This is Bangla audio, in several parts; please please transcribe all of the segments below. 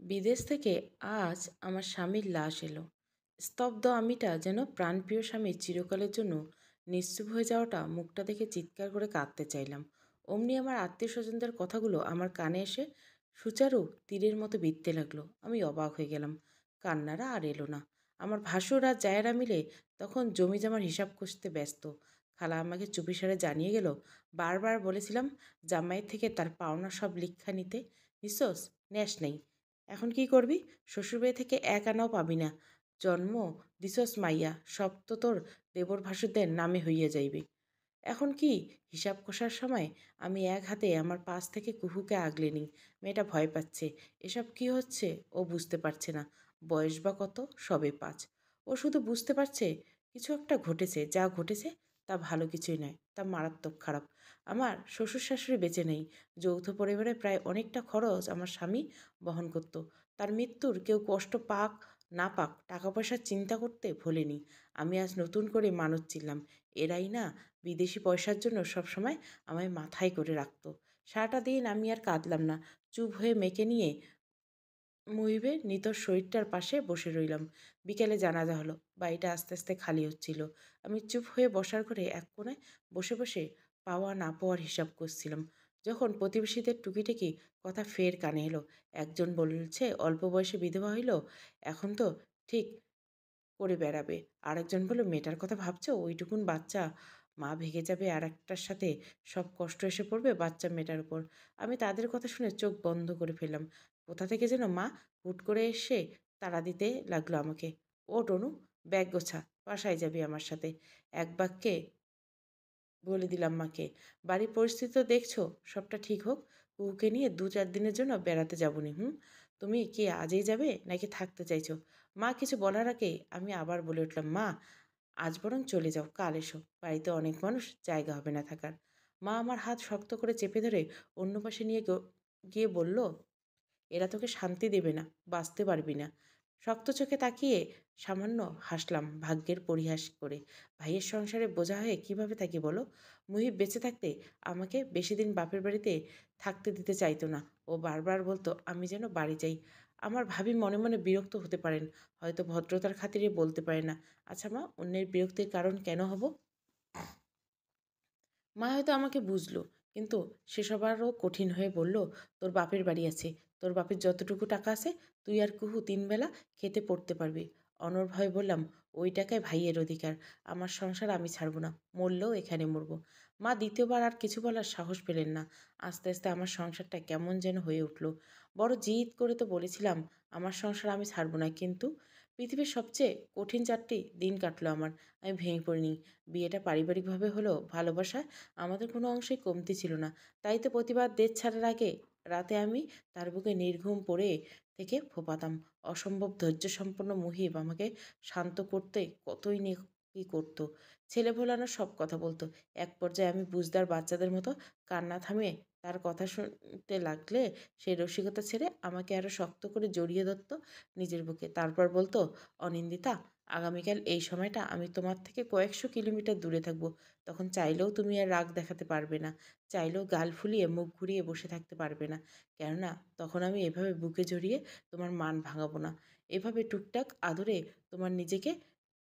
বিদেশ থেকে আজ আমার স্বামীর লাশ এলো। স্তব্ধ আমিটা যেন প্রাণপ্রিয় স্বামীর চিরকালের জন্য নিশ্চুপ হয়ে যাওয়াটা মুখটা দেখে চিৎকার করে কাঁদতে চাইলাম। অমনি আমার আত্মীয় স্বজনদের কথাগুলো আমার কানে এসে সুচারু তীরের মতো বিঁধতে লাগলো। আমি অবাক হয়ে গেলাম। কান্নারা আর এলো না। আমার ভাসুর আর জায়েরা মিলে তখন জমি জমার হিসাব কষতে ব্যস্ত। খালা আমাকে চুপিসারে জানিয়ে গেল, বারবার বলেছিলাম জামাইয়ের থেকে তার পাওনা সব লিখা নিতে। নিঃশ্বাস ন্যাস নেই। এখন কি করবি? শ্বশুরবাড়ি থেকে এক আনাও পাবি না। জন্ম দিছস মাইয়া, সব তো তোর দেবর ভাসুরদের নামে হইয়া যাইবে। এখন কি? হিসাব কষার সময় আমি এক হাতে আমার পাশ থেকে কুহুকে আগলে নিই। মেয়েটা ভয় পাচ্ছে। এসব কি হচ্ছে ও বুঝতে পারছে না। বয়স বা কত? সবে 5। ও শুধু বুঝতে পারছে কিছু একটা ঘটেছে। যা ঘটেছে তা ভালো কিছুই নয়, তা মারাত্মক খারাপ। আমার শ্বশুর শাশুড়ি বেঁচে নেই। যৌথ পরিবারে প্রায় অনেকটা খরচ আমার স্বামী বহন করত। তার মৃত্যুর কেউ কষ্ট পাক না পাক টাকা পয়সার চিন্তা করতে ভোলেনি। আমি আজ নতুন করে মানুষ ছিলাম। এরাই না বিদেশি পয়সার জন্য সবসময় আমায় মাথায় করে রাখতো। সারাটা দিন আমি আর কাঁদলাম না। চুপ হয়ে মেয়েকে নিয়ে মুহিবের নিতর শরীরটার পাশে বসে রইলাম। বিকেলে জানাজা হলো। বাড়িটা আস্তে আস্তে খালি হচ্ছিল। আমি চুপ হয়ে বসার ঘরে এক কোণে বসে বসে পাওয়া না পাওয়ার হিসাব করছিলাম। যখন প্রতিবেশীদের টুকিটাকি কথা ফের কানে এলো। একজন বলছে অল্প বয়সে বিধবা হইল, এখন তো ঠিক করে বেড়াবে। আরেকজন বলল, মেয়েটার কথা ভাবছো? ওইটুকুন বাচ্চা, মা ভেগে যাবে আর একটার সাথে সব কষ্ট এসে পড়বে বাচ্চা মেয়েটার উপর। আমি তাদের কথা শুনে চোখ বন্ধ করে ফেললাম। কোথা থেকে যেন মা হুট করে এসে তাড়া দিতে লাগলো আমাকে। ও টনু, ব্যাগ গোছা, বাসায় যাবি আমার সাথে। এক বাক্যে বলে দিলাম মাকে। বাড়ির পরিস্থিতি তো দেখছো, সবটা ঠিক হোক, কুকুকে নিয়ে 2-4 দিনের জন্য বেড়াতে যাবনি। তুমি কি আজই যাবে নাকি থাকতে চাইছো? মা কিছু বলার আগে আমি আবার বলে উঠলাম, মা আজ বরং চলে যাও, কাল এসো। বাড়িতে অনেক মানুষ, জায়গা হবে না থাকার। মা আমার হাত শক্ত করে চেপে ধরে অন্য পাশে নিয়ে গিয়ে বলল, এরা তোকে শান্তি দেবে না, বাঁচতে পারবি না। শক্ত চোখে তাকিয়ে সামান্য হাসলাম ভাগ্যের পরিহাস করে। ভাইয়ের সংসারে বোঝা হয়ে কিভাবে থাকি বলো? মুহিব বেঁচে থাকতে আমাকে বেশি দিন বাপের বাড়িতে থাকতে দিতে চাইতো না। ও বারবার বলতো আমি যেন বাড়ি যাই। আমার ভাবি মনে মনে বিরক্ত হতে পারেন, হয়তো ভদ্রতার খাতিরে বলতে পারে না। আচ্ছা মা, অন্যের বিরক্তির কারণ কেন হব? মা হয়তো আমাকে বুঝলো, কিন্তু সেসব আরও কঠিন হয়ে বলল, তোর বাপের বাড়ি আছে, তোর বাপের যতটুকু টাকা আছে তুই আর কুহু 3 বেলা খেতে পড়তে পারবি। অনড় ভয়ে বললাম, ওই টাকায় ভাইয়ের অধিকার। আমার সংসার আমি ছাড়ব না, মরলেও এখানে মরব। মা দ্বিতীয়বার আর কিছু বলার সাহস পেলেন না। আস্তে আস্তে আমার সংসারটা কেমন যেন হয়ে উঠল। বড় জিদ করে তো বলেছিলাম আমার সংসার আমি ছাড়ব না, কিন্তু পৃথিবীর সবচেয়ে কঠিন 4টি দিন কাটলো আমার। আমি ভেঙে পড়িনি। বিয়েটা পারিবারিকভাবে হলেও ভালোবাসায় আমাদের কোনো অংশেই কমতি ছিল না। তাই তো প্রতিবার দেশ ছাড়ার আগে রাতে আমি তার বুকে নির্ঘুম পড়ে থেকে ফোঁপাতাম। অসম্ভব ধৈর্যসম্পন্ন মুহিব আমাকে শান্ত করতে কতই কি করতো। ছেলে ভোলানোর সব কথা বলতো। এক পর্যায়ে আমি বুঝদার বাচ্চাদের মতো কান্না থামিয়ে তার কথা শুনতে লাগলে সেই রসিকতা ছেড়ে আমাকে আরও শক্ত করে জড়িয়ে ধরত নিজের বুকে। তারপর বলতো, অনিন্দিতা, আগামীকাল এই সময়টা আমি তোমার থেকে কয়েকশো কিলোমিটার দূরে থাকবো। তখন চাইলেও তুমি আর রাগ দেখাতে পারবে না। চাইলেও গাল ফুলিয়ে মুখ ঘুরিয়ে বসে থাকতে পারবে না। কেননা তখন আমি এভাবে বুকে জড়িয়ে তোমার মান ভাঙাবো না। এভাবে টুকটাক আদরে তোমার নিজেকে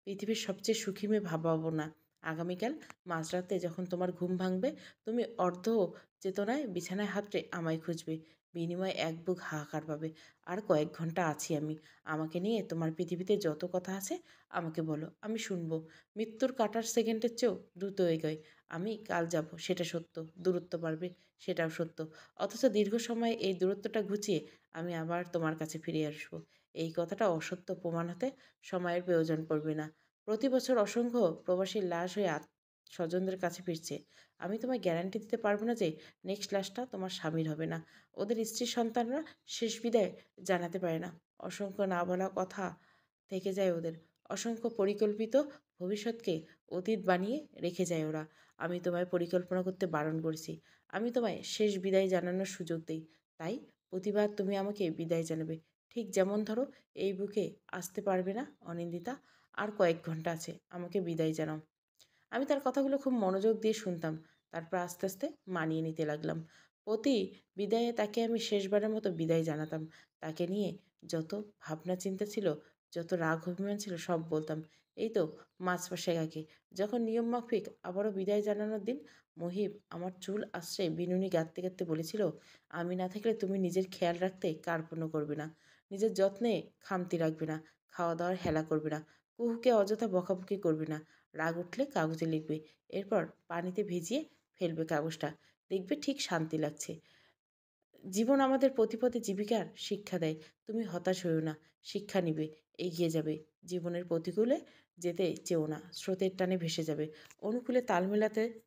পৃথিবীর সবচেয়ে সুখী মেয়ে ভাবাবো না। আগামীকাল মাঝরাতে যখন তোমার ঘুম ভাঙবে, তুমি অর্ধ চেতনায় বিছানায় হাতড়ে আমায় খুঁজবে। বিনিময়ে এক বুক হাহাকার পাবে। আর কয়েক ঘন্টা আছি আমি। আমাকে নিয়ে তোমার পৃথিবীতে যত কথা আছে আমাকে বলো, আমি শুনবো। মৃত্যুর কাটার সেকেন্ডের চেয়েও দ্রুত এগোয়। আমি কাল যাব, সেটা সত্য। দূরত্ব বাড়বে, সেটাও সত্য। অথচ দীর্ঘ সময় এই দূরত্বটা ঘুচিয়ে আমি আবার তোমার কাছে ফিরে আসবো। এই কথাটা অসত্য প্রমাণ হতে সময়ের প্রয়োজন পড়বে না। প্রতি বছর অসংখ্য প্রবাসীর লাশ হয়ে স্বজনদের কাছে ফিরছে। আমি তোমায় গ্যারান্টি দিতে পারবো না যে নেক্সট লাশটা তোমার স্বামীর হবে না। ওদের স্ত্রীর সন্তানরা শেষ বিদায় জানাতে পারে না। অসংখ্য না বলা কথা থেকে যায় ওদের। অসংখ্য পরিকল্পিত ভবিষ্যৎকে অতীত বানিয়ে রেখে যায় ওরা। আমি তোমায় পরিকল্পনা করতে বারণ করেছি। আমি তোমায় শেষ বিদায় জানানোর সুযোগ দেই। তাই প্রতিবার তুমি আমাকে বিদায় জানাবে। ঠিক যেমন ধরো, এই বুকে আসতে পারবে না অনিন্দিতা, আর কয়েক ঘন্টা আছে, আমাকে বিদায় জানাও। আমি তার কথাগুলো খুব মনোযোগ দিয়ে শুনতাম। তারপর আস্তে আস্তে মানিয়ে নিতে লাগলাম। প্রতি বিদায়ে তাকে আমি শেষবারের মতো বিদায় জানাতাম। তাকে নিয়ে যত ভাবনা চিন্তা ছিল, যত রাগ অভিমান ছিল সব বলতাম। এই তো মাঝ মাসে আগে যখন নিয়ম মাফিক আবারও বিদায় জানানোর দিন, মহিব আমার চুল আশ্রয়ে বিনুনি গাঁথতে গাঁথতে বলেছিল, আমি না থাকলে তুমি নিজের খেয়াল রাখতে কার্পণ্য করবে না, নিজের যত্নে খামতি রাখবে না, খাওয়া দাওয়ার হেলা করবে না, কুহুকে অযথা বকাবকি করবে না, রাগ উঠলে কাগজে লিখবে, এরপর পানিতে ভিজিয়ে ফেলবে কাগজটা, দেখবে ঠিক শান্তি লাগছে। জীবন আমাদের পথে পথে জীবিকার শিক্ষা দেয়। তুমি হতাশ হইও না, শিক্ষা নিবে, এগিয়ে যাবে। জীবনের প্রতিকূলে যেতে চেও না, স্রোতের টানে ভেসে যাবে। অনুকূলে তাল মেলাতে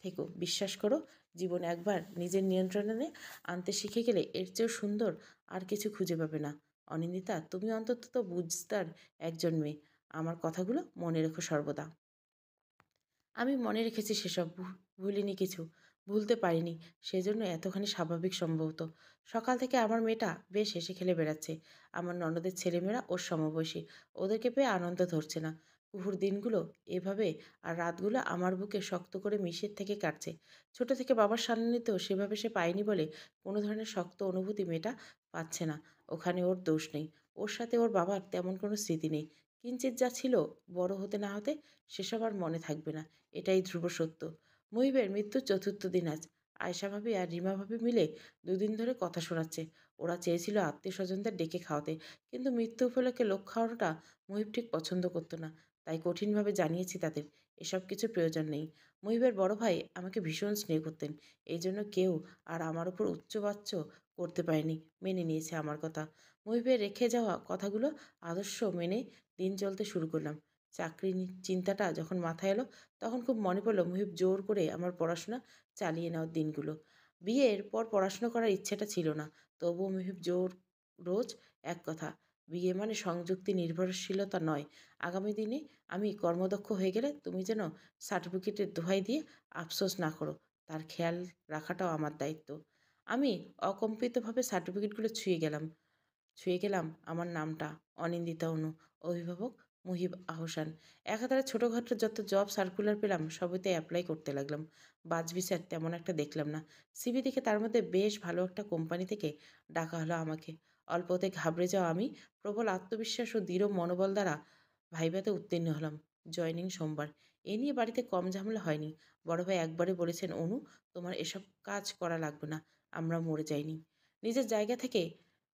থেকো, বিশ্বাস করো, জীবন একবার নিজের নিয়ন্ত্রণে আনতে শিখে গেলে এর চেয়েও সুন্দর আর কিছু খুঁজে পাবে না। অনিন্দিতা, তুমি অন্তত তো বুঝতার একজন মেয়ে। আমার কথাগুলো মনে রেখো সর্বদা। আমি মনে রেখেছি সেসব, ভুলিনি কিছু, ভুলতে পারিনি। সেজন্য এতখানি স্বাভাবিক সম্ভবত। সকাল থেকে আমার মেয়েটা বেশ হেসে খেলে বেড়াচ্ছে। আমার ননদের ছেলেমেয়েরা ওর সমবয়সী, ওদেরকে পেয়ে আনন্দ ধরছে না। কুহুর দিনগুলো এভাবে, আর রাতগুলো আমার বুকে শক্ত করে মিশের থেকে কাটছে। ছোট থেকে বাবার সান্নিধ্য সেভাবে সে পায়নি বলে কোনো ধরনের শক্ত অনুভূতি মেয়েটা পাচ্ছে না। ওখানে ওর দোষ নেই, ওর সাথে ওর বাবার তেমন কোনো স্মৃতি নেই। কিঞ্চিত যা ছিল, বড় হতে না হতে সেসব আর মনে থাকবে না, এটাই ধ্রুব সত্য। মহিবের মৃত্যুর চতুর্থ দিন আজ। আয়েশা ভাবি আর রিমা ভাবি মিলে দুদিন ধরে কথা শোনাচ্ছে। ওরা চেয়েছিল আত্মীয় স্বজনদের ডেকে খাওয়াতে, কিন্তু মৃত্যু উপলক্ষে লোক খাওয়ানোটা মহিব ঠিক পছন্দ করতো না। তাই কঠিনভাবে জানিয়েছি তাদের এসব কিছু প্রয়োজন নেই। মহিবের বড় ভাই আমাকে ভীষণ স্নেহ করতেন, এই জন্য কেউ আর আমার উপর উচ্চবাচ্য করতে পারেনি, মেনে নিয়েছে আমার কথা। মহিবের রেখে যাওয়া কথাগুলো আদর্শ মেনে দিন চলতে শুরু করলাম। চাকরি চিন্তাটা যখন মাথায় এলো, তখন খুব মনে পড়ল মুহিব জোর করে আমার পড়াশোনা চালিয়ে নেওয়ার দিনগুলো। বিয়ের পর পড়াশোনা করার ইচ্ছেটা ছিল না, তবুও মুহিব জোর রোজ এক কথা, বিয়ে মানে সংযুক্তি নির্ভরশীলতা নয়। আগামী দিনে আমি কর্মদক্ষ হয়ে গেলে তুমি যেন সার্টিফিকেটের দোহাই দিয়ে আফসোস না করো, তার খেয়াল রাখাটাও আমার দায়িত্ব। আমি অকম্পিতভাবে সার্টিফিকেটগুলো ছুঁয়ে গেলাম আমার নামটা, অনিন্দিতা অনু, অভিভাবক মুহিব আহসান। একাধারে ছোটোখাটো যত জব সার্কুলার পেলাম সবেতে অ্যাপ্লাই করতে লাগলাম। বাজবিচার তেমন একটা দেখলাম না। সিভি দেখে তার মধ্যে বেশ ভালো একটা কোম্পানি থেকে ডাকা হলো আমাকে। অল্পতে ঘাবড়ে যাওয়া আমি প্রবল আত্মবিশ্বাস ও দৃঢ় মনোবল দ্বারা ভাইভাতে উত্তীর্ণ হলাম। জয়নিং সোমবার। এ নিয়ে বাড়িতে কম ঝামেলা হয়নি। বড় ভাই একবারে বলেছেন, অনু, তোমার এসব কাজ করা লাগবে না, আমরা মরে যাইনি। নিজের জায়গা থেকে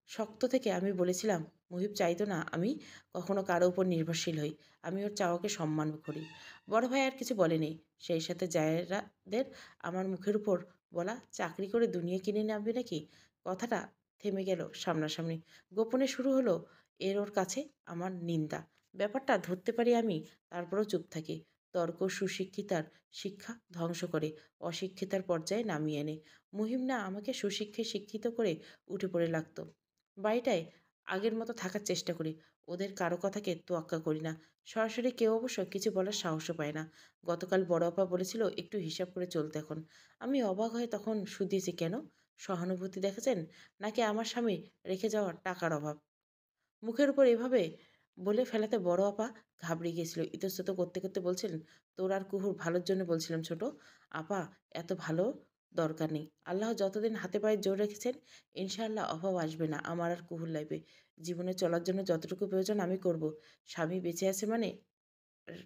শক্ত থেকে আমি বলেছিলাম, মুহিব চাইতো না আমি কখনো কারো উপর নির্ভরশীল হই। আমি ওর চাওয়াকে সম্মান করি। বড় ভাই আর কিছু বলেনি। সেই সাথে জায়েরাদের আমার মুখের উপর বলা চাকরি করে দুনিয়া কিনে নেবে নাকি, কথাটা থেমে গেল সামনাসামনি। গোপনে শুরু হলো এর ওর কাছে আমার নিন্দা। ব্যাপারটা ধরতে পারি আমি, তারপরও চুপ থাকি। তর্ক সুশিক্ষিতার শিক্ষা ধ্বংস করে, অশিক্ষিতার পর্যায়ে নামিয়ে আনে। মুহিব না আমাকে সুশিক্ষায় শিক্ষিত করে উঠে পড়ে লাগতো। বাড়িটায় আগের মতো থাকার চেষ্টা করি, ওদের কারো কথাকে তোয়াক্কা করি না। সরাসরি কেউ অবশ্য কিছু বলার সাহসও পায় না। গতকাল বড় আপা বলেছিল একটু হিসাব করে চলতে এখন। আমি অবাক হয়ে তখন শুধিয়েছি, কেন? সহানুভূতি দেখেছেন, নাকি আমার স্বামী রেখে যাওয়ার টাকার অভাব? মুখের উপর এভাবে বলে ফেলাতে বড় আপা ঘাবড়ে গিয়েছিল। ইতস্তত করতে করতে বলছিলেন, তোর আর কুহুর ভালোর জন্য বলছিলাম ছোট আপা, এত ভালো দরকার নেই। আল্লাহ যতদিন হাতে পায়ে জোর রেখেছেন, ইনশাআল্লাহ অভাব আসবে না আমার আর কুহুর লাইফে। জীবনে চলার জন্য যতটুকু প্রয়োজন আমি করব। স্বামী বেঁচে আছে মানে র-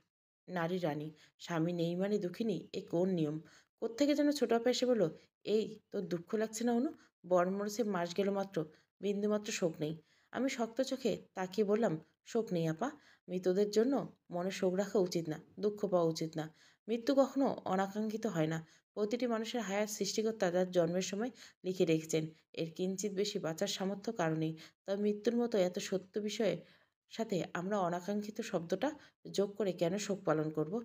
নারী রানী, স্বামী নেই মানে দুঃখিনী, এ কোন নিয়ম? কোত্থেকে যেন ছোট আপা এসে বলল, এই তোর দুঃখ লাগছে না অনু? বর মরছে মাস গেল মাত্র, বিন্দুমাত্র শোক নেই। আমি শক্ত চোখে তাকিয়ে বললাম, শোক নেই আপা, মৃতদের জন্য মনে শোক রাখা উচিত না, দুঃখ পাওয়া উচিত না। মৃত্যু কখনো অনাকাঙ্ক্ষিত হয় না। প্রতিটি মানুষের হায়াত সৃষ্টিকর্তা তার জন্মের সময় লিখে রেখেছেন। এর কিঞ্চিত বেশি বাঁচার সামর্থ্য কারণেই। তবে মৃত্যুর মতো এত সত্য বিষয়ে সাথে আমরা অনাকাঙ্ক্ষিত শব্দটা যোগ করে কেন শোক পালন করব?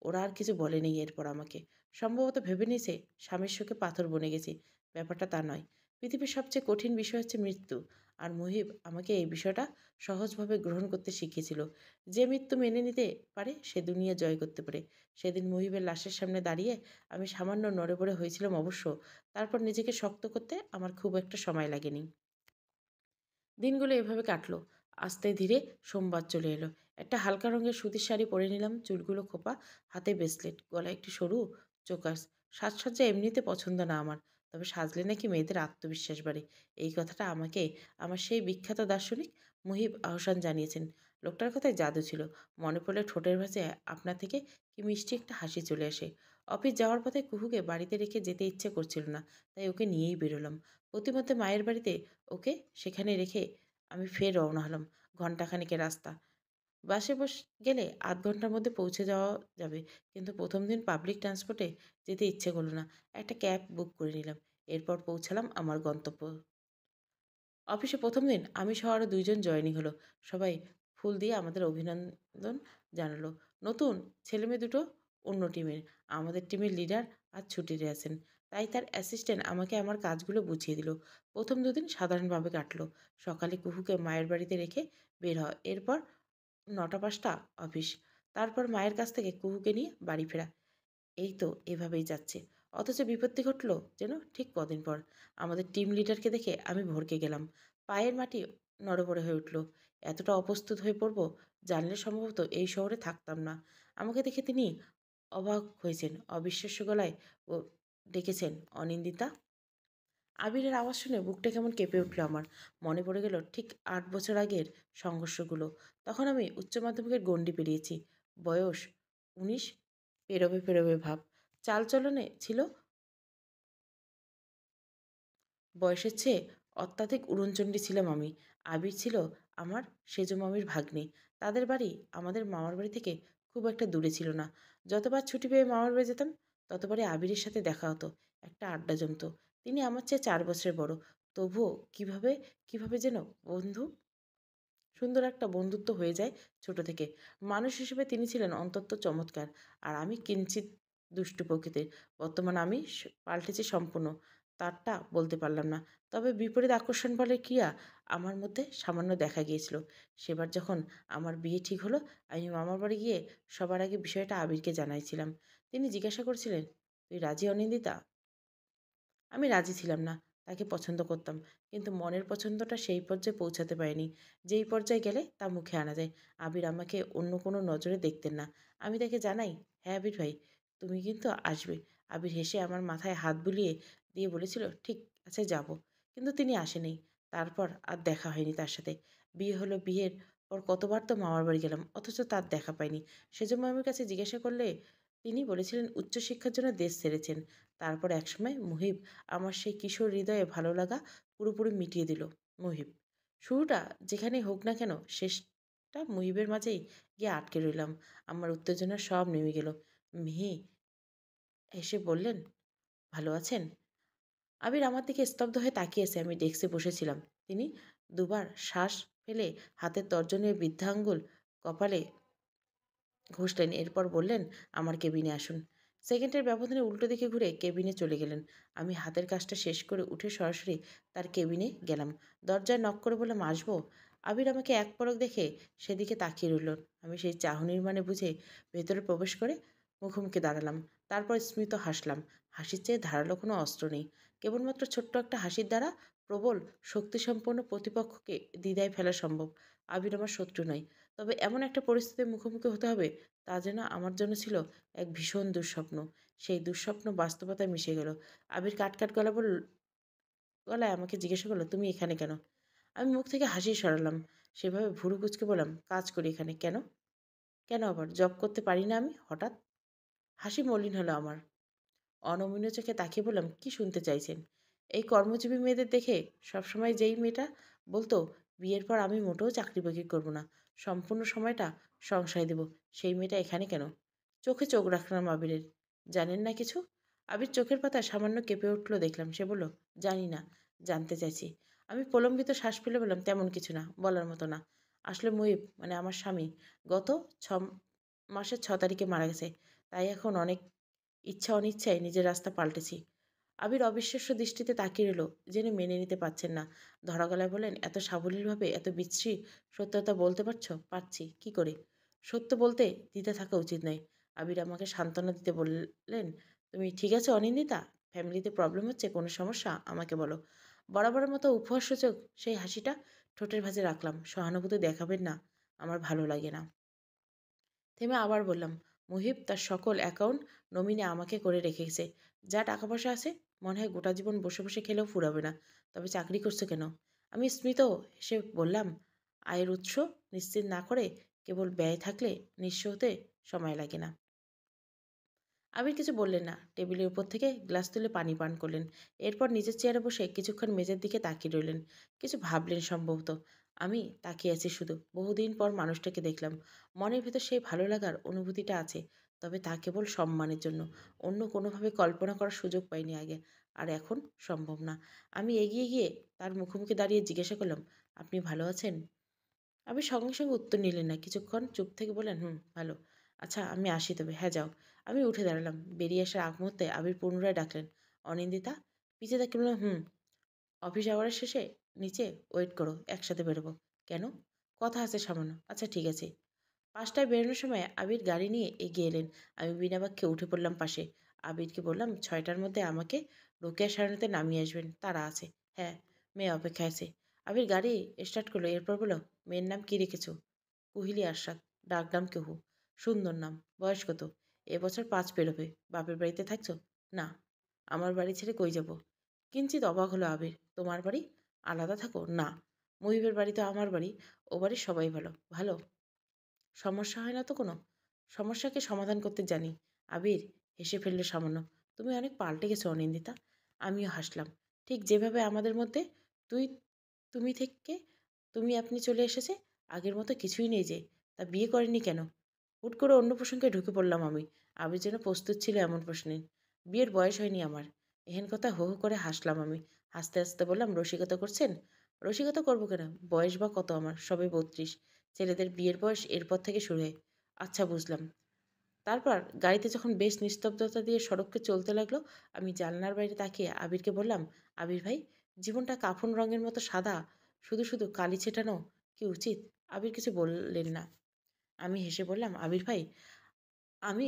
ওরা আর কিছু বলেনি এরপর আমাকে। সম্ভবত ভেবে নিয়েছে স্বামীর শোকে পাথর বনে গেছি। ব্যাপারটা তা নয়। পৃথিবীর সবচেয়ে কঠিন বিষয় হচ্ছে মৃত্যু। আর মুহিব আমাকে এই বিষয়টা সহজভাবে গ্রহণ করতে শিখিয়েছিল। যে মৃত্যু মেনে নিতে পারে সে দুনিয়া জয় করতে পারে। সেদিন মুহিবের লাশের সামনে দাঁড়িয়ে আমি সামান্য নড়ে হয়েছিলাম অবশ্য। তারপর নিজেকে শক্ত করতে আমার খুব একটা সময় লাগেনি। দিনগুলো এভাবে কাটলো। আস্তে ধীরে সোমবার চলে এলো। একটা হালকা রঙের সুতির শাড়ি পরে নিলাম, চুলগুলো খোপা, হাতে ব্রেসলেট, গলায় একটি সরু চোকাস। সাজসজ্জা এমনিতে পছন্দ না আমার। তবে সাজলে নাকি মেয়েদের আত্মবিশ্বাস বাড়ে। এই কথাটা আমাকে আমার সেই বিখ্যাত দার্শনিক মুহিব আহসান জানিয়েছেন। লোকটার কথায় জাদু ছিল। মনে পড়লে ঠোঁটের ভাঁজে আপনা থেকে কি মিষ্টি একটা হাসি চলে আসে। অফিস যাওয়ার পথে কুহুকে বাড়িতে রেখে যেতে ইচ্ছে করছিল না, তাই ওকে নিয়েই বেরোলাম। প্রতিমধ্যে মায়ের বাড়িতে ওকে সেখানে রেখে আমি ফের রওনা হলাম। ঘণ্টাখানেকের রাস্তা। বাসে গেলে ৮ ঘন্টার মধ্যে পৌঁছে যাওয়া যাবে। কিন্তু প্রথম দিন পাবলিক ট্রান্সপোর্টে যেতে ইচ্ছে করলো না। একটা ক্যাব বুক করে নিলাম। এরপর পৌঁছালাম আমার গন্তব্য। অফিসে প্রথম দিন আমি সহ আরও ২ জন জয়েনিং হলো। সবাই ফুল দিয়ে আমাদের অভিনন্দন জানালো। নতুন ছেলেমেয়ে দুটো অন্য টিমের। আমাদের টিমের লিডার আজ ছুটিতে আছেন। তাই তার অ্যাসিস্ট্যান্ট আমাকে আমার কাজগুলো বুঝিয়ে দিল। প্রথম দুদিন সাধারণভাবে কাটলো। সকালে কুহুকে মায়ের বাড়িতে রেখে বের হয়। এরপর ৯টা-৫টা অফিস। তারপর মায়ের কাছ থেকে কুহুকে নিয়ে বাড়ি ফেরা। এই তো এভাবেই যাচ্ছে। অথচ বিপত্তি ঘটল যেন ঠিক কদিন পর। আমাদের টিম লিডারকে দেখে আমি ভড়কে গেলাম। পায়ের মাটি নড়বড়ে হয়ে উঠল। এতটা অপ্রস্তুত হয়ে পড়ব জানলে সম্ভবত এই শহরে থাকতাম না। আমাকে দেখে তিনি অবাক হয়েছেন। অবিশ্বাস্য গলায় ও ডেকেছেন, অনিন্দিতা। আবিরের আওয়াজ শুনে বুকটা কেমন কেঁপে উঠল আমার। মনে পড়ে গেল ঠিক ৮ বছর আগের সংঘর্ষগুলো। তখন আমি উচ্চ মাধ্যমিকের গণ্ডি পেরিয়েছি। বয়স ১৯ পেরোবে পেরোবে ভাব। চালচলনে ছিল বয়সের চেয়ে অত্যাধিক উড়নচণ্ডী ছিলাম আমি। আবির ছিল আমার সেজো মামির ভাগ্নে। তাদের বাড়ি আমাদের মামার বাড়ি থেকে খুব একটা দূরে ছিল না। যতবার ছুটি পেয়ে মামার বাড়ি যেতাম, ততবারই আবিরের সাথে দেখা হতো। একটা আড্ডা জমতো। তিনি আমার চেয়ে ৪ বছরের বড়। তবুও কিভাবে যেন বন্ধু সুন্দর একটা বন্ধুত্ব হয়ে যায় ছোট থেকে। মানুষ হিসেবে তিনি ছিলেন অন্তত চমৎকার। আর আমি কিঞ্চিৎ দুষ্টু প্রকৃতির। বর্তমানে আমি পাল্টেছি সম্পূর্ণ। তারটা বলতে পারলাম না। তবে বিপরীত আকর্ষণ বলের ক্রিয়া আমার মধ্যে সামান্য দেখা গিয়েছিল। সেবার যখন আমার বিয়ে ঠিক হলো, আমি মামার বাড়ি গিয়ে সবার আগে বিষয়টা আবিরকে জানাইছিলাম। তিনি জিজ্ঞাসা করছিলেন, "তুই রাজি অনিন্দিতা?" আমি রাজি ছিলাম না। তাকে পছন্দ করতাম। কিন্তু মনের পছন্দটা সেই পর্যায়ে পৌঁছাতে পারেনি। যেই পর্যায়ে গেলে তা মুখে আনা যায়। আবির আমাকে অন্য কোনো নজরে দেখতেন না। আমি তাকে জানাই, "হ্যাঁ আবির ভাই, তুমি কিন্তু আসবে।" আবির হেসে আমার মাথায় হাত বুলিয়ে দিয়ে বলেছিল, "ঠিক আছে যাব।" কিন্তু তিনি আসেনি। তারপর আর দেখা হয়নি তার সাথে। বিয়ে হলো, বিয়ের পর কতবার তো মামার বাড়ি গেলাম, অথচ তার দেখা পাইনি। সেজন্য মামির কাছে জিজ্ঞাসা করলে তিনি বলেছিলেন উচ্চশিক্ষার জন্য দেশ ছেড়েছেন। তারপর একসময় মুহিব আমার সেই কিশোর হৃদয়ে ভালো লাগা পুরোপুরি মিটিয়ে দিল। মুহিব। শুরুটা যেখানেই হোক না কেন, শেষটা মুহিবের মাঝেই গিয়ে আটকে রইলাম। আমার উত্তেজনা সব নেমে গেল। মিহি এসে বললেন, "ভালো আছেন?" আবির আমার দিকে স্তব্ধ হয়ে তাকিয়েছে। আমি ডেস্কে বসেছিলাম। তিনি দুবার শ্বাস ফেলে হাতের তর্জনীয় বৃদ্ধাঙ্গুল কপালে ঘষলেন। এরপর বললেন, "আমার কেবিনে আসুন।" সেকেন্ডের ব্যবধানে উল্টো দিকে ঘুরে কেবিনে চলে গেলেন। আমি হাতের কাজটা শেষ করে উঠে সরাসরি তার কেবিনে গেলাম। দরজায় নক করে বললাম, "আসবো?" আবির আমাকে এক পলক দেখে সেদিকে তাকিয়ে রইল। আমি সেই চাহনির মানে বুঝে ভেতরে প্রবেশ করে মুখোমুখি দাঁড়ালাম। তারপর স্মিত হাসলাম। হাসির চেয়ে ধারালো কোনো অস্ত্র নেই। কেবলমাত্র ছোট্ট একটা হাসির দ্বারা প্রবল শক্তিসম্পন্ন প্রতিপক্ষকে দ্বিধায় ফেলা সম্ভব। আবির আমার শত্রু নয়। তবে এমন একটা পরিস্থিতির মুখোমুখি হতে হবে, তা যেন আমার জন্য ছিল এক ভীষণ দুঃস্বপ্ন। সেই দুঃস্বপ্ন বাস্তবতায় মিশে গেল। আবির গলায় আমাকে জিজ্ঞাসা করলো, "তুমি এখানে কেন?" আমি মুখ থেকে হাসি সরালাম। সেভাবে ভুরু কুঁচকে বললাম, "কাজ করি এখানে।" "কেন?" "কেন আবার? জব করতে পারি না আমি হঠাৎ?" হাসি মলিন হলো আমার। অনমনীয় চোখে তাকিয়ে বললাম, "কি শুনতে চাইছেন?" এই কর্মজীবী মেয়েদের দেখে সবসময় যেই মেয়েটা বলতো, বিয়ের পর আমি মোটেও চাকরি-বাকরি করব না। সম্পূর্ণ সময়টা সংসারে দেব। সেই মেয়েটা এখানে কেন? চোখে চোখ রাখলাম আবিরের। "জানেন না কিছু?" আবির চোখের পাতা সামান্য কেঁপে উঠল দেখলাম। সে বলল, "জানি না, জানতে চাইছি।" আমি প্রলম্বিত শ্বাস ফেলে বললাম, "তেমন কিছু না, বলার মতো না। আসলে মুহিব মানে আমার স্বামী গত মাসের ৬ তারিখে মারা গেছে। তাই এখন অনেক ইচ্ছা অনিচ্ছায় নিজের রাস্তা পাল্টেছি।" আবির অবিশ্বাস্য দৃষ্টিতে তাকিয়ে রইল, জেনে মেনে নিতে পারছেন না। ধরা গলায় বললেন, "এত সাবলীলভাবে এত বিশ্রী সত্যতা বলতে পারছো?" "পারছি। কি করে?" "সত্য বলতে দ্বিধা থাকা উচিত নয়।" আবির আমাকে সান্ত্বনা দিতে বললেন, "তুমি ঠিক আছো অনিন্দিতা? ফ্যামিলিতে প্রবলেম হচ্ছে? কোনো সমস্যা? আমাকে বলো।" বরাবরের মতো উপহাসসূচক সেই হাসিটা ঠোঁটের ভাঁজে রাখলাম। "সহানুভূতি দেখাবেন না, আমার ভালো লাগে না।" থেমে আবার বললাম, মুহিব তার সকল অ্যাকাউন্ট নমিনি আমাকে করে রেখেছে। যা টাকা পয়সা আছে মনে হয় গোটা জীবন বসে বসে খেলেও ফুরাবে না। তবে চাকরি করছো কেন? আমি স্মিত হেসে বললাম, আয়ের উৎস নিশ্চিত না করে কেবল ব্যয় থাকলে নিঃস্ব হতে সময় লাগে না। আবির কিছু বললেন না। টেবিলের উপর থেকে গ্লাস তুলে পানি পান করলেন। এরপর নিজের চেয়ারে বসে কিছুক্ষণ মেঝের দিকে তাকিয়ে রইলেন। কিছু ভাবলেন সম্ভবত। আমি তাকিয়ে আছি শুধু। বহুদিন পর মানুষটাকে দেখলাম। মনের ভেতর সেই ভালো লাগার অনুভূতিটা আছে। তবে তা কেবল সম্মানের জন্য। অন্য কোনোভাবে কল্পনা করার সুযোগ পাইনি আগে। আর এখন সম্ভব না। আমি এগিয়ে গিয়ে তার মুখোমুখি দাঁড়িয়ে জিজ্ঞাসা করলাম, আপনি ভালো আছেন? আবির সঙ্গে সঙ্গে উত্তর নিলেন না। কিছুক্ষণ চুপ থেকে বললেন, হুম, ভালো। আচ্ছা, আমি আসি তবে। হ্যাঁ, যাও। আমি উঠে দাঁড়ালাম। বেরিয়ে আসার আগ মুহূর্তে আবির পুনরায় ডাকলেন, অনিন্দিতা। পিছে তাকিয়ে বললাম, হুম। অফিস আওয়ারের শেষে নিচে ওয়েট করো, একসাথে বেরোবো। কেন? কথা আছে সামান্য। আচ্ছা, ঠিক আছে। ৫টায় বেরোনোর সময় আবির গাড়ি নিয়ে এগিয়ে এলেন। আমি বিনা বাক্যে উঠে পড়লাম পাশে। আবিরকে বললাম, ৬টার মধ্যে আমাকে রোকেয়া সারণীতে নামিয়ে আসবেন, তারা আছে। হ্যাঁ, মেয়ে অপেক্ষায় আছে। আবির গাড়ি স্টার্ট করলো। এরপর বলল, মেয়ের নাম কি রেখেছো? কুহিলি আশরাত। ডাকনাম কেহু। সুন্দর নাম। বয়স কত? এবছর ৫ পেরোবে। বাপের বাড়িতে থাকছো? না। আমার বাড়ি ছেড়ে কই যাব? কিঞ্চিত অবাক হলো আবির। তোমার বাড়ি? আলাদা থাকো? না। মহিবের বাড়ি তো আমার বাড়ি। ও বাড়ির সবাই ভালো। ভালো? সমস্যা হয় না তো কোনো? সমস্যাকে সমাধান করতে জানি। আবির হেসে ফেলল সামান্য। তুমি অনেক পাল্টে গেছো অনিন্দিতা। আমিও হাসলাম। ঠিক যেভাবে আমাদের মধ্যে তুই তুমি থেকে তুমি আপনি চলে এসেছে, আগের মতো কিছুই নেই যে। তা বিয়ে করেনি কেন? হুট করে অন্য প্রসঙ্গে ঢুকে পড়লাম আমি। আবির যেন প্রস্তুত ছিল এমন প্রশ্নে। বিয়ের বয়স হয়নি আমার। এহেন কথা হো হো করে হাসলাম আমি। হাসতে হাসতে বললাম, রসিকতা করছেন? রসিকতা করবো কেন? বয়স বা কত আমার? সবে ৩২। ছেলেদের বিয়ের বয়স এরপর থেকে শুরু হয়। আচ্ছা, বুঝলাম। তারপর গাড়িতে যখন বেশ নিস্তব্ধতা দিয়ে সড়ককে চলতে লাগলো, আমি জানলার বাইরে তাকিয়ে আবিরকে বললাম, আবির ভাই, জীবনটা কাফন রঙের মতো সাদা, শুধু শুধু কালি ছেটানো কি উচিত? আবির কিছু বললেন না। আমি হেসে বললাম, আবির ভাই, আমি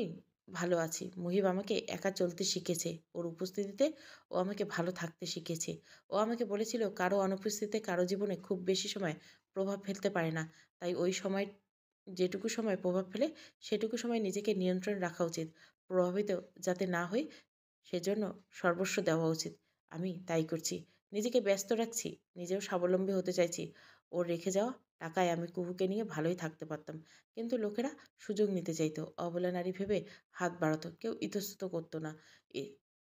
ভালো আছি। মুহিব আমাকে একা চলতে শিখেছে। ওর উপস্থিতিতে ও আমাকে ভালো থাকতে শিখেছে। ও আমাকে বলেছিল, কারো অনুপস্থিতিতে কারো জীবনে খুব বেশি সময় প্রভাব ফেলতে পারে না। তাই ওই সময় যেটুকু সময় প্রভাব ফেলে সেটুকু সময় নিজেকে নিয়ন্ত্রণে রাখা উচিত। প্রভাবিত যাতে না হই সেজন্য সর্বস্ব দেওয়া উচিত। আমি তাই করছি। নিজেকে ব্যস্ত রাখছি। নিজেও স্বাবলম্বী হতে চাইছি। ওর রেখে যাওয়া টাকায় আমি কুহুকে নিয়ে ভালোই থাকতে পারতাম। কিন্তু লোকেরা সুযোগ নিতে চাইতো। অবলা নারী ভেবে হাত বাড়াতো। কেউ ইতস্তত করতো না। ই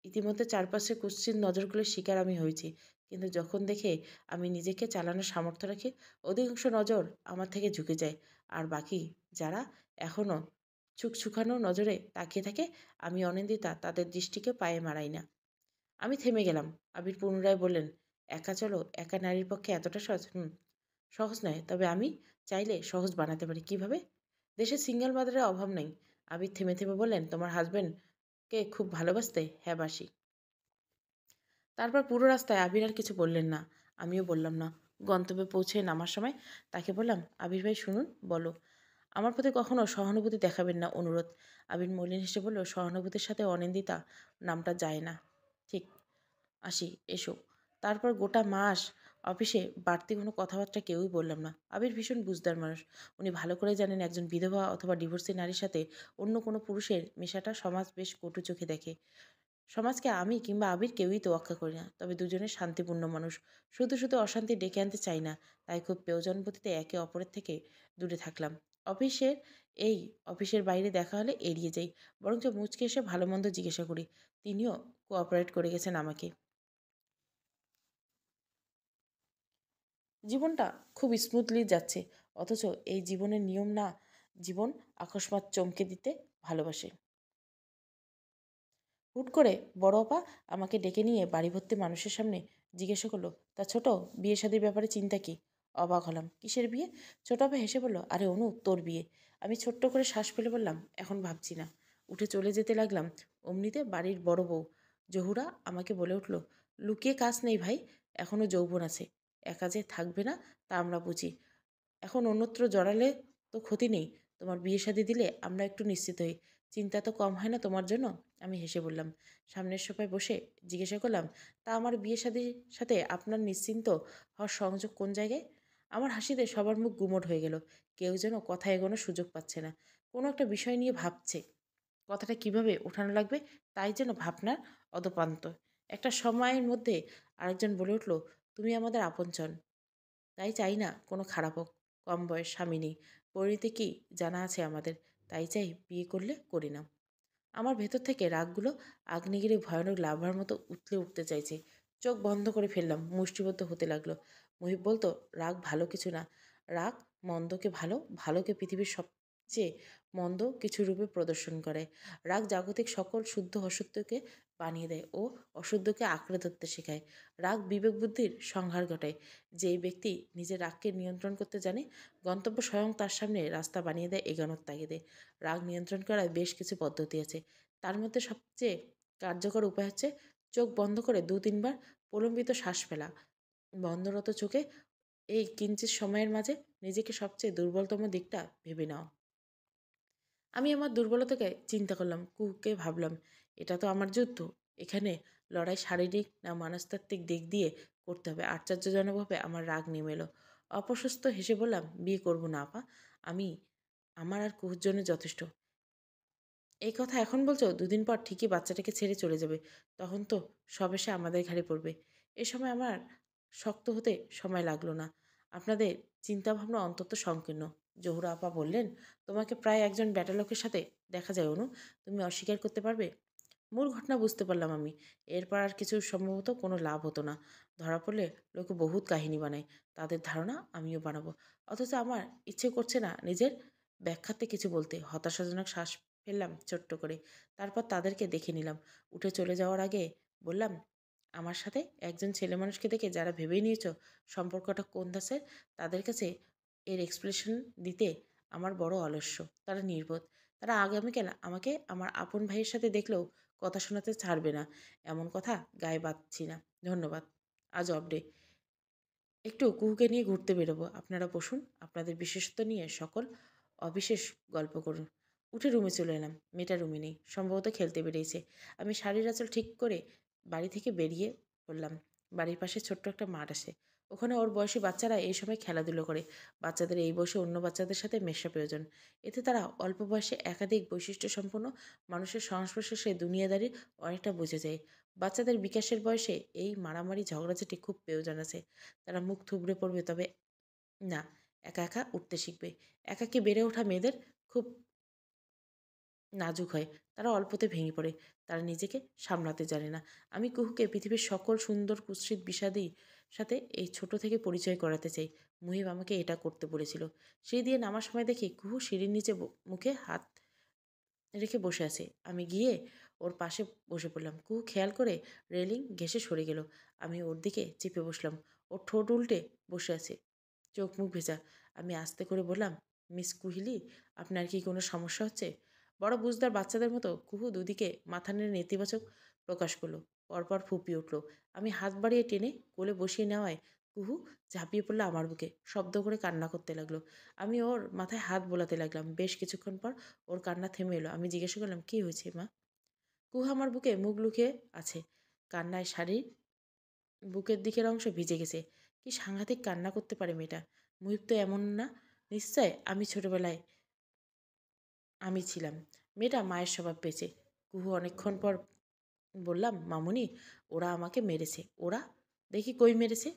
ইতিমধ্যে চারপাশে কুৎসিত নজরগুলোর শিকার আমি হয়েছি। কিন্তু যখন দেখে আমি নিজেকে চালানোর সামর্থ্য রাখি, অধিকাংশ নজর আমার থেকে ঝুঁকে যায়। আর বাকি যারা এখনও ছুকছুকানো নজরে তাকিয়ে থাকে, আমি অনিন্দিতা তাদের দৃষ্টিকে পায়ে মারাই না। আমি থেমে গেলাম। আবির পুনরায় বললেন, একা চলো, একা নারীর পক্ষে এতটা সহজ? হুম, সহজ নয়। তবে আমি চাইলে সহজ বানাতে পারি। কিভাবে? দেশে সিঙ্গেল মাদারের অভাব নেই। আবির থেমে থেমে বললেন, তোমার হাজবেন্ডকে খুব ভালোবাসতে? হ্যাঁ, বাসি। তারপর পুরো রাস্তায় আবির আর কিছু বললেন না। আমিও বললাম না। গন্তব্যে পৌঁছে নামার সময় তাকে বললাম, আবির ভাই শুনুন, বলো। আমার প্রতি কখনো সহানুভূতি দেখাবেন না, অনুরোধ। আবির মলিন হেসে বলল, সহানুভূতির সাথে অনিন্দিতা নামটা যায় না। ঠিক। আসি, এসো। তারপর গোটা মাস অফিসে বাড়তি কোনো কথাবার্তা কেউই বললাম না। আবির ভীষণ বুঝদার মানুষ। উনি ভালো করে জানেন একজন বিধবা অথবা ডিভোর্সি নারীর সাথে অন্য কোনো পুরুষের মেশাটা সমাজ বেশ কটু চোখে দেখে। সমাজকে আমি কিংবা আবির কেউই তোয়াক্কা করি না। তবে দুজনে শান্তিপূর্ণ মানুষ। শুধু শুধু অশান্তি ডেকে আনতে চাই না। তাই খুব প্রয়োজনবোধে একে অপরের থেকে দূরে থাকলাম। অফিসের এই অফিসের বাইরে দেখা হলে এড়িয়ে যাই। বরঞ্চ মুচকে এসে ভালো মন্দ জিজ্ঞাসা করি। তিনিও কোঅপারেট করে গেছেন আমাকে। জীবনটা খুব স্মুথলি যাচ্ছে। অথচ এই জীবনের নিয়ম না। জীবন আকস্মাৎ চমকে দিতে ভালোবাসে। হুট করে বড় আপা আমাকে ডেকে নিয়ে বাড়ি ভর্তি মানুষের সামনে জিজ্ঞাসা করলো, তা ছোট, বিয়ে শাদির ব্যাপারে চিন্তা কি? অবাক হলাম। কিসের বিয়ে? ছোট আপা হেসে বলল, আরে অনু, তোর বিয়ে। আমি ছোট্ট করে শ্বাস ফেলে বললাম, এখন ভাবছি না। উঠে চলে যেতে লাগলাম। অমনিতে বাড়ির বড় বউ জহুরা আমাকে বলে উঠল, লুকিয়ে কাজ নেই ভাই, এখনো যৌবন আছে। একা যে থাকবে না তা আমরা বুঝি। এখন অন্যত্র জড়ালে তো ক্ষতি নেই। তোমার বিয়ে শাদী দিলে আমরা একটু নিশ্চিত হই। চিন্তা তো কম হয় না তোমার জন্য? আমি হেসে বললাম। সামনের সোফায় বসে জিজ্ঞাসা করলাম, তা আমার বিয়ে শাদীর সাথে আপনার নিশ্চিন্ত হওয়ার সংযোগ কোন জায়গায়? আমার হাসিতে সবার মুখ গুমোট হয়ে গেল। কেউ যেন কথা এগোনোর সুযোগ পাচ্ছে না। কোনো একটা বিষয় নিয়ে ভাবছে। কথাটা কিভাবে ওঠানো লাগবে তাই যেন ভাবনার অদপান্ত। একটা সময়ের মধ্যে আরেকজন বলে উঠল, তুমি আমাদের আপনজন, তাই চাই না কোনো খারাপ হোক। কম বয়স, স্বামী নেই, পরিণতি কি জানা আছে আমাদের, তাই চাই বিয়ে করলে করি না। আমার ভেতর থেকে রাগগুলো আগ্নেয়গিরি ভয়ানক লাভার মতো উতলে উঠতে চাইছে। চোখ বন্ধ করে ফেললাম, মুষ্টিবদ্ধ হতে লাগলো। মুহিব বলতো, রাগ ভালো কিছু না। রাগ মন্দকে ভালো, ভালোকে পৃথিবীর সবচেয়ে মন্দ কিছু রূপে প্রদর্শন করে। রাগ জাগতিক সকল শুদ্ধ অশুদ্ধকে বানিয়ে দেয় ও অশুদ্ধকে আঁকড়ে ধরতে শেখায়। রাগ বিবেক বুদ্ধির সংহার ঘটায়। যেই ব্যক্তি নিজের রাগকে নিয়ন্ত্রণ করতে জানে, গন্তব্য স্বয়ং তার সামনে রাস্তা বানিয়ে দেয় এগোনোর তাগিদে। রাগ নিয়ন্ত্রণ করার বেশ কিছু পদ্ধতি আছে। তার মধ্যে সবচেয়ে কার্যকর উপায় হচ্ছে চোখ বন্ধ করে ২-৩ বার প্রলম্বিত শ্বাস ফেলা। বন্ধরত চোখে এই কিঞ্চিৎ সময়ের মাঝে নিজেকে সবচেয়ে দুর্বলতম দিকটা ভেবে নাও। আমি আমার দুর্বলতাকে চিন্তা করলাম, কুহুকে ভাবলাম, এটা তো আমার যুদ্ধ। এখানে লড়াই শারীরিক না মনস্তাত্ত্বিক দিক দিয়ে করতে হবে। আশ্চর্যজনকভাবে আমার রাগ নেমে এলো। অপ্রশস্ত হেসে বললাম, বিয়ে করবো না আপা। আমি আমার আর কুহুর জন্য যথেষ্ট। এই কথা এখন বলছো, দুদিন পর ঠিকই বাচ্চাটাকে ছেড়ে চলে যাবে। তখন তো সব এসে আমাদের ঘাড়ে পড়বে। এ সময় আমার শক্ত হতে সময় লাগলো না। আপনাদের চিন্তাভাবনা অন্তত সংকীর্ণ। জহুরা আপা বললেন, তোমাকে প্রায় একজন ব্যাটা লোকের সাথে দেখা যায় অনু। তুমি অস্বীকার করতে পারবে? মূল ঘটনা বুঝতে পারলাম আমি। এরপর আর কিছু সম্ভবত কোনো লাভ হতো না। ধরা পড়লে লোকে বহুত কাহিনী বানায়। তাদের ধারণা আমিও বানাবো। অথচ আমার ইচ্ছে করছে না নিজের ব্যাখ্যাতে কিছু বলতে। হতাশাজনক শ্বাস ফেললাম ছোট্ট করে। তারপর তাদেরকে দেখে নিলাম। উঠে চলে যাওয়ার আগে বললাম, আমার সাথে একজন ছেলে মানুষকে দেখে যারা ভেবেই নিয়েছ সম্পর্কটা কোন দাসের, তাদের কাছে এর এক্সপ্লেশন দিতে আমার বড় অলস্য। তারা নির্বোধ। তারা আগামীকাল আমাকে আমার আপন ভাইয়ের সাথে দেখলেও কথা শোনাতে ছাড়বে না। এমন কথা গায়ে বাঁধছি না। ধন্যবাদ। আজ অফ ডে। একটু কুহুকে নিয়ে ঘুরতে বেরোবো। আপনারা বসুন, আপনাদের বিশেষত্ব নিয়ে সকল অবিশেষ গল্প করুন। উঠে রুমে চলে এলাম। মেয়েটা রুমে নেই, সম্ভবত খেলতে বেরিয়েছে। আমি শাড়ির আঁচল ঠিক করে বাড়ি থেকে বেরিয়ে পড়লাম। বাড়ির পাশে ছোট্ট একটা মাঠ আছে। ওখানে ওর বয়সী বাচ্চারা এই সময় খেলাধুলো করে। বাচ্চাদের এই বয়সে অন্য বাচ্চাদের সাথে মেশা প্রয়োজন। এতে তারা অল্প বয়সে একাধিক বৈশিষ্ট্য সম্পন্ন মানুষের সংস্পর্শে সে দুনিয়াদারির অনেকটা বুঝে যায়। বাচ্চাদের বিকাশের বয়সে এই মারামারি ঝগড়াঝাটি খুব প্রয়োজন আছে। তারা মুখ থুবড়ে পড়বে, তবে না, একা একা উঠতে শিখবে। একাকী বেড়ে ওঠা মেয়েদের খুব নাজুক হয়। তারা অল্পতে ভেঙে পড়ে। তারা নিজেকে সামলাতে জানে না। আমি কুহুকে পৃথিবীর সকল সুন্দর কুৎসিত বিষাদী সাথে এই ছোট থেকে পরিচয় করাতে চাই। মুহিব আমাকে এটা করতে বলেছিল। সেই দিয়ে নামার সময় দেখি কুহু সিঁড়ির নিচে মুখে হাত রেখে বসে আছে। আমি গিয়ে ওর পাশে বসে পড়লাম। কুহু খেয়াল করে রেলিং ঘেঁষে সরে গেল। আমি ওর দিকে চেপে বসলাম। ওর ঠোঁট উল্টে বসে আছে, চোখ মুখ ভেজা। আমি আস্তে করে বললাম, মিস কুহিলি, আপনার কি কোনো সমস্যা হচ্ছে? বড় বুঝদার বাচ্চাদের মতো কুহু দুদিকে মাথা নেড়ে নেতিবাচক প্রকাশ করলো। পরপর ফুপিয়ে উঠল। আমি হাত বাড়িয়ে টেনে কোলে বসিয়ে নেওয়ায় কুহু ঝাঁপিয়ে পড়লো আমার বুকে, শব্দ করে কান্না করতে লাগলো। আমি ওর মাথায় হাত বোলাতে লাগলাম। বেশ কিছুক্ষণ পর ওর কান্না থেমে এলো। আমি জিজ্ঞাসা করলাম, কি হয়েছে মা? কুহু আমার বুকে মুখ লুকিয়ে আছে। কান্নায় শাড়ির বুকের দিকের অংশ ভিজে গেছে। কি সাংঘাতিক কান্না করতে পারে মেয়েটা। মুহিব তো এমন না। নিশ্চয় আমি ছোটবেলায় আমি ছিলাম। মেয়েটা মায়ের স্বভাব পেয়েছে। কুহু অনেকক্ষণ পর বললাম, মামুনি, ওরা আমাকে মেরেছে। ওরা? দেখি কই মেরেছে।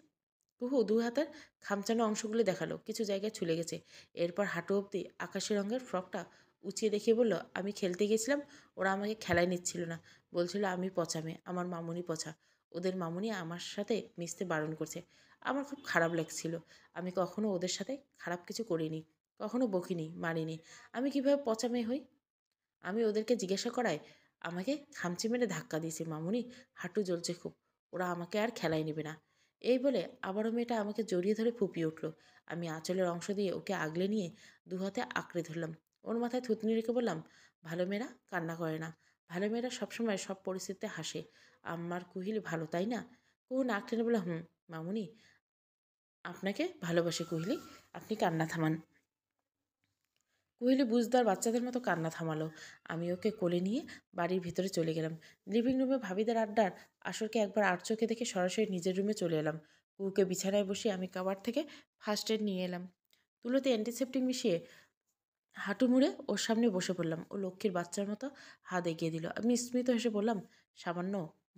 কুহু দুই হাতের খামচানো অংশগুলি দেখালো। কিছু জায়গায় ছুলে গেছে। এরপর হাঁটু অবধি আকাশি রঙের ফ্রকটা উঁচিয়ে দেখিয়ে বলল, আমি খেলতে গেছিলাম, ওরা আমাকে খেলায় নিচ্ছিল না। বলছিল আমি পচা মেয়ে, আমার মামুনি পচা। ওদের মামুনি আমার সাথে মিশতে বারণ করছে। আমার খুব খারাপ লাগছিল। আমি কখনো ওদের সাথে খারাপ কিছু করিনি, কখনো বকিনি, মারিনি। আমি কিভাবে পচা মেয়ে হই? আমি ওদেরকে জিজ্ঞাসা করায় আমাকে খামচি মেরে ধাক্কা দিয়েছে। মামুনি, হাঁটু জ্বলছে খুব। ওরা আমাকে আর খেলায় নেবে না। এই বলে আবারও মেয়েটা আমাকে জড়িয়ে ধরে ফুপিয়ে উঠল। আমি আঁচলের অংশ দিয়ে ওকে আগলে নিয়ে দু হাতে আঁকড়ে ধরলাম। ওর মাথায় থুতনি রেখে বললাম, ভালো মেয়েরা কান্না করে না। ভালো মেয়েরা সবসময় সব পরিস্থিতিতে হাসে। আমার কুহিলি ভালো, তাই না? কুহু নাক টেনে বলল, হুম মামুনি, আপনাকে ভালোবাসে কুহিলি, আপনি কান্না থামান। কুহেলি বুঝদার বাচ্চাদের মতো কান্না থামালো। আমি ওকে কোলে নিয়ে বাড়ির ভিতরে চলে গেলাম। লিভিং রুমে ভাবিদের আড্ডার আসরকে একবার আর চোখে দেখে সরাসরি নিজের রুমে চলে এলাম। কুহুকে বিছানায় বসিয়ে আমি কাবার থেকে ফার্স্ট এড নিয়ে এলাম। তুলোতে অ্যান্টিসেপ্টিক মিশিয়ে হাঁটু মুড়ে ওর সামনে বসে পড়লাম। ও লক্ষ্মীর বাচ্চার মতো হাত এগিয়ে দিল। আমি স্মিত হেসে বললাম, সামান্য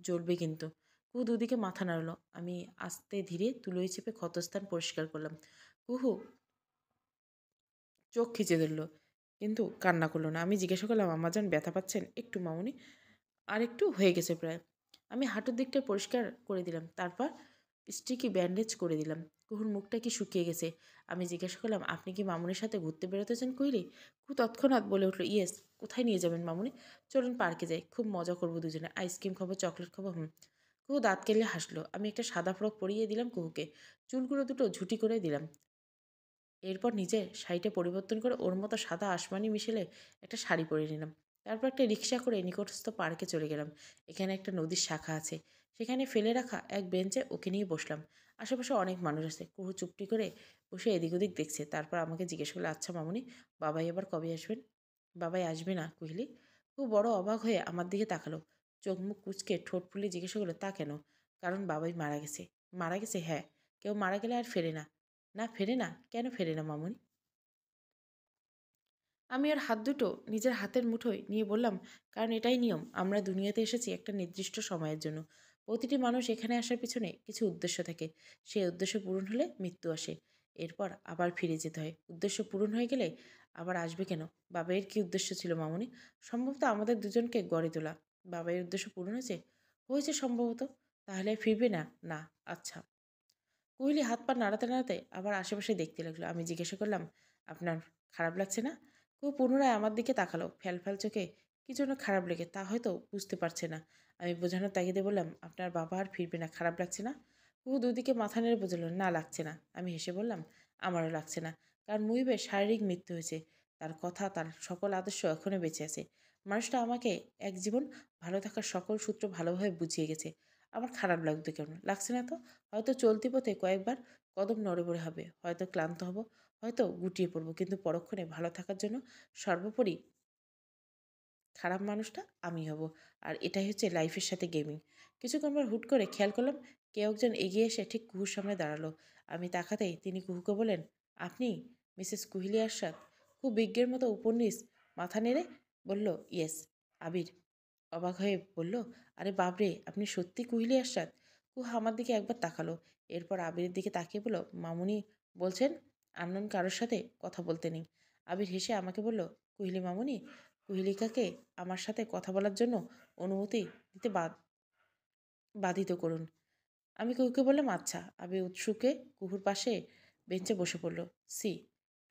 জ্বলবে কিন্তু। কুহু দুদিকে মাথা নাড়ল। আমি আস্তে ধীরে তুলোয় চেপে ক্ষতস্থান পরিষ্কার করলাম। কুহু চোখ খিচে ধরল, কিন্তু কান্না করলো না। আমি জিজ্ঞাসা করলাম, আম্মাজান ব্যথা পাচ্ছেন? একটু মামুনি। আর একটু হয়ে গেছে প্রায়। আমি হাঁটুর দিকটা পরিষ্কার করে দিলাম। তারপর স্টিকি ব্যান্ডেজ করে দিলাম। কুহুর মুখটা কি শুকিয়ে গেছে? আমি জিজ্ঞাসা করলাম, আপনি কি মামুনির সাথে ঘুরতে বেরোতে চান কইলে? কুহু তৎক্ষণাৎ বলে উঠল, ইয়েস। কোথায় নিয়ে যাবেন মামুনি? চলুন পার্কে যাই, খুব মজা করবো দুজনে, আইসক্রিম খাবো, চকলেট খাবো। কুহু দাঁত কেলে হাসলো। আমি একটা সাদা ফ্রক পরিয়ে দিলাম কুহুকে। চুলগুলো দুটো ঝুটি করে দিলাম। এরপর নিজের শাড়িটা পরিবর্তন করে ওর মতো সাদা আসমানি মিশেলে একটা শাড়ি পরে নিলাম। তারপর একটা রিক্সা করে নিকটস্থ পার্কে চলে গেলাম। এখানে একটা নদীর শাখা আছে। সেখানে ফেলে রাখা এক বেঞ্চে ওকে নিয়ে বসলাম। আশেপাশে অনেক মানুষ আছে। কুহু চুপটি করে বসে এদিক ওদিক দেখছে। তারপর আমাকে জিজ্ঞেস করলো, আচ্ছা মামুনি, বাবাই আবার কবে আসবেন? বাবাই আসবে না কুহিলি? খুব বড় অবাক হয়ে আমার দিকে তাকালো। চোখ মুখ কুচকে ঠোঁট ফুলিয়ে জিজ্ঞাসা করলো, তা কেন? কারণ বাবাই মারা গেছে। মারা গেছে? হ্যাঁ। কেউ মারা গেলে আর ফেরে না। না ফেরে না? কেন ফেরে না মামুনি? আমি ওর হাত দুটো নিজের হাতের মুঠোয় নিয়ে বললাম, কারণ এটাই নিয়ম। আমরা দুনিয়াতে এসেছি একটা নির্দিষ্ট সময়ের জন্য। প্রতিটি মানুষ এখানে আসার পিছনে কিছু উদ্দেশ্য থাকে। সেই উদ্দেশ্য পূরণ হলে মৃত্যু আসে। এরপর আবার ফিরে যেতে হয়। উদ্দেশ্য পূরণ হয়ে গেলে আবার আসবে কেন? বাবাইয়ের কি উদ্দেশ্য ছিল মামুনি? সম্ভবত আমাদের দুজনকে গড়ে তোলা। বাবাইয়ের উদ্দেশ্য পূরণ হয়েছে? হয়েছে সম্ভবত। তাহলে ফিরবে না? না। আচ্ছা। কোহলি হাত পা নাড়াতে নাড়াতে আবার আশেপাশে দেখতে লাগলো। আমি জিজ্ঞাসা করলাম, আপনার খারাপ লাগছে না? কুহু পুনরায় আমার দিকে তাকালো ফ্যাল ফ্যাল চোখে। কি জন্য খারাপ লেগে তা হয়তো বুঝতে পারছে না। আমি বোঝানোর তাগিদে বললাম, আপনার বাবা আর ফিরবে না, খারাপ লাগছে না? কুহু দুদিকে মাথা নেড়ে বোঝালো, না লাগছে না। আমি হেসে বললাম, আমারও লাগছে না। কারণ মুহিবের শারীরিক মৃত্যু হয়েছে। তার কথা, তার সকল আদর্শ এখনও বেঁচে আছে। মানুষটা আমাকে এক জীবন ভালো থাকার সকল সূত্র ভালোভাবে বুঝিয়ে গেছে। আমার খারাপ লাগতো কেন? লাগছে না তো। হয়তো চলতি পথে কয়েকবার কদম নড়বড়ে হবে, হয়তো ক্লান্ত হব, হয়তো গুটিয়ে পড়বো, কিন্তু পরক্ষণে ভালো থাকার জন্য সর্বোপরি খারাপ মানুষটা আমি হব। আর এটাই হচ্ছে লাইফের সাথে গেমিং। কিছুক্ষণ পর হুট করে খেয়াল করলাম কেউ একজন এগিয়ে এসে ঠিক কুহুর সামনে দাঁড়ালো। আমি তাকাতেই তিনি কুহুকে বলেন, আপনি মিসেস কুহিলি আরশাদ? খুব বিজ্ঞের মতো উপন্যাস মাথা নেড়ে বলল, ইয়েস। আবির অবাক হয়ে বলল, আরে বাবরে, আপনি সত্যি কুহিলি আরশাদ? কুহা আমার দিকে একবার তাকালো। এরপর আবিরের দিকে তাকিয়ে বলল, মামুনি বলছেন আননোন কারোর সাথে কথা বলতে নেই। আবির হেসে আমাকে বলল, কুহিলি মামুনি, কুহিলিকাকে আমার সাথে কথা বলার জন্য অনুমতি দিতে বাধিত করুন। আমি কুহুকে বললাম, আচ্ছা। আবির উৎসুকে কুহুর পাশে বেঞ্চে বসে পড়ল। See,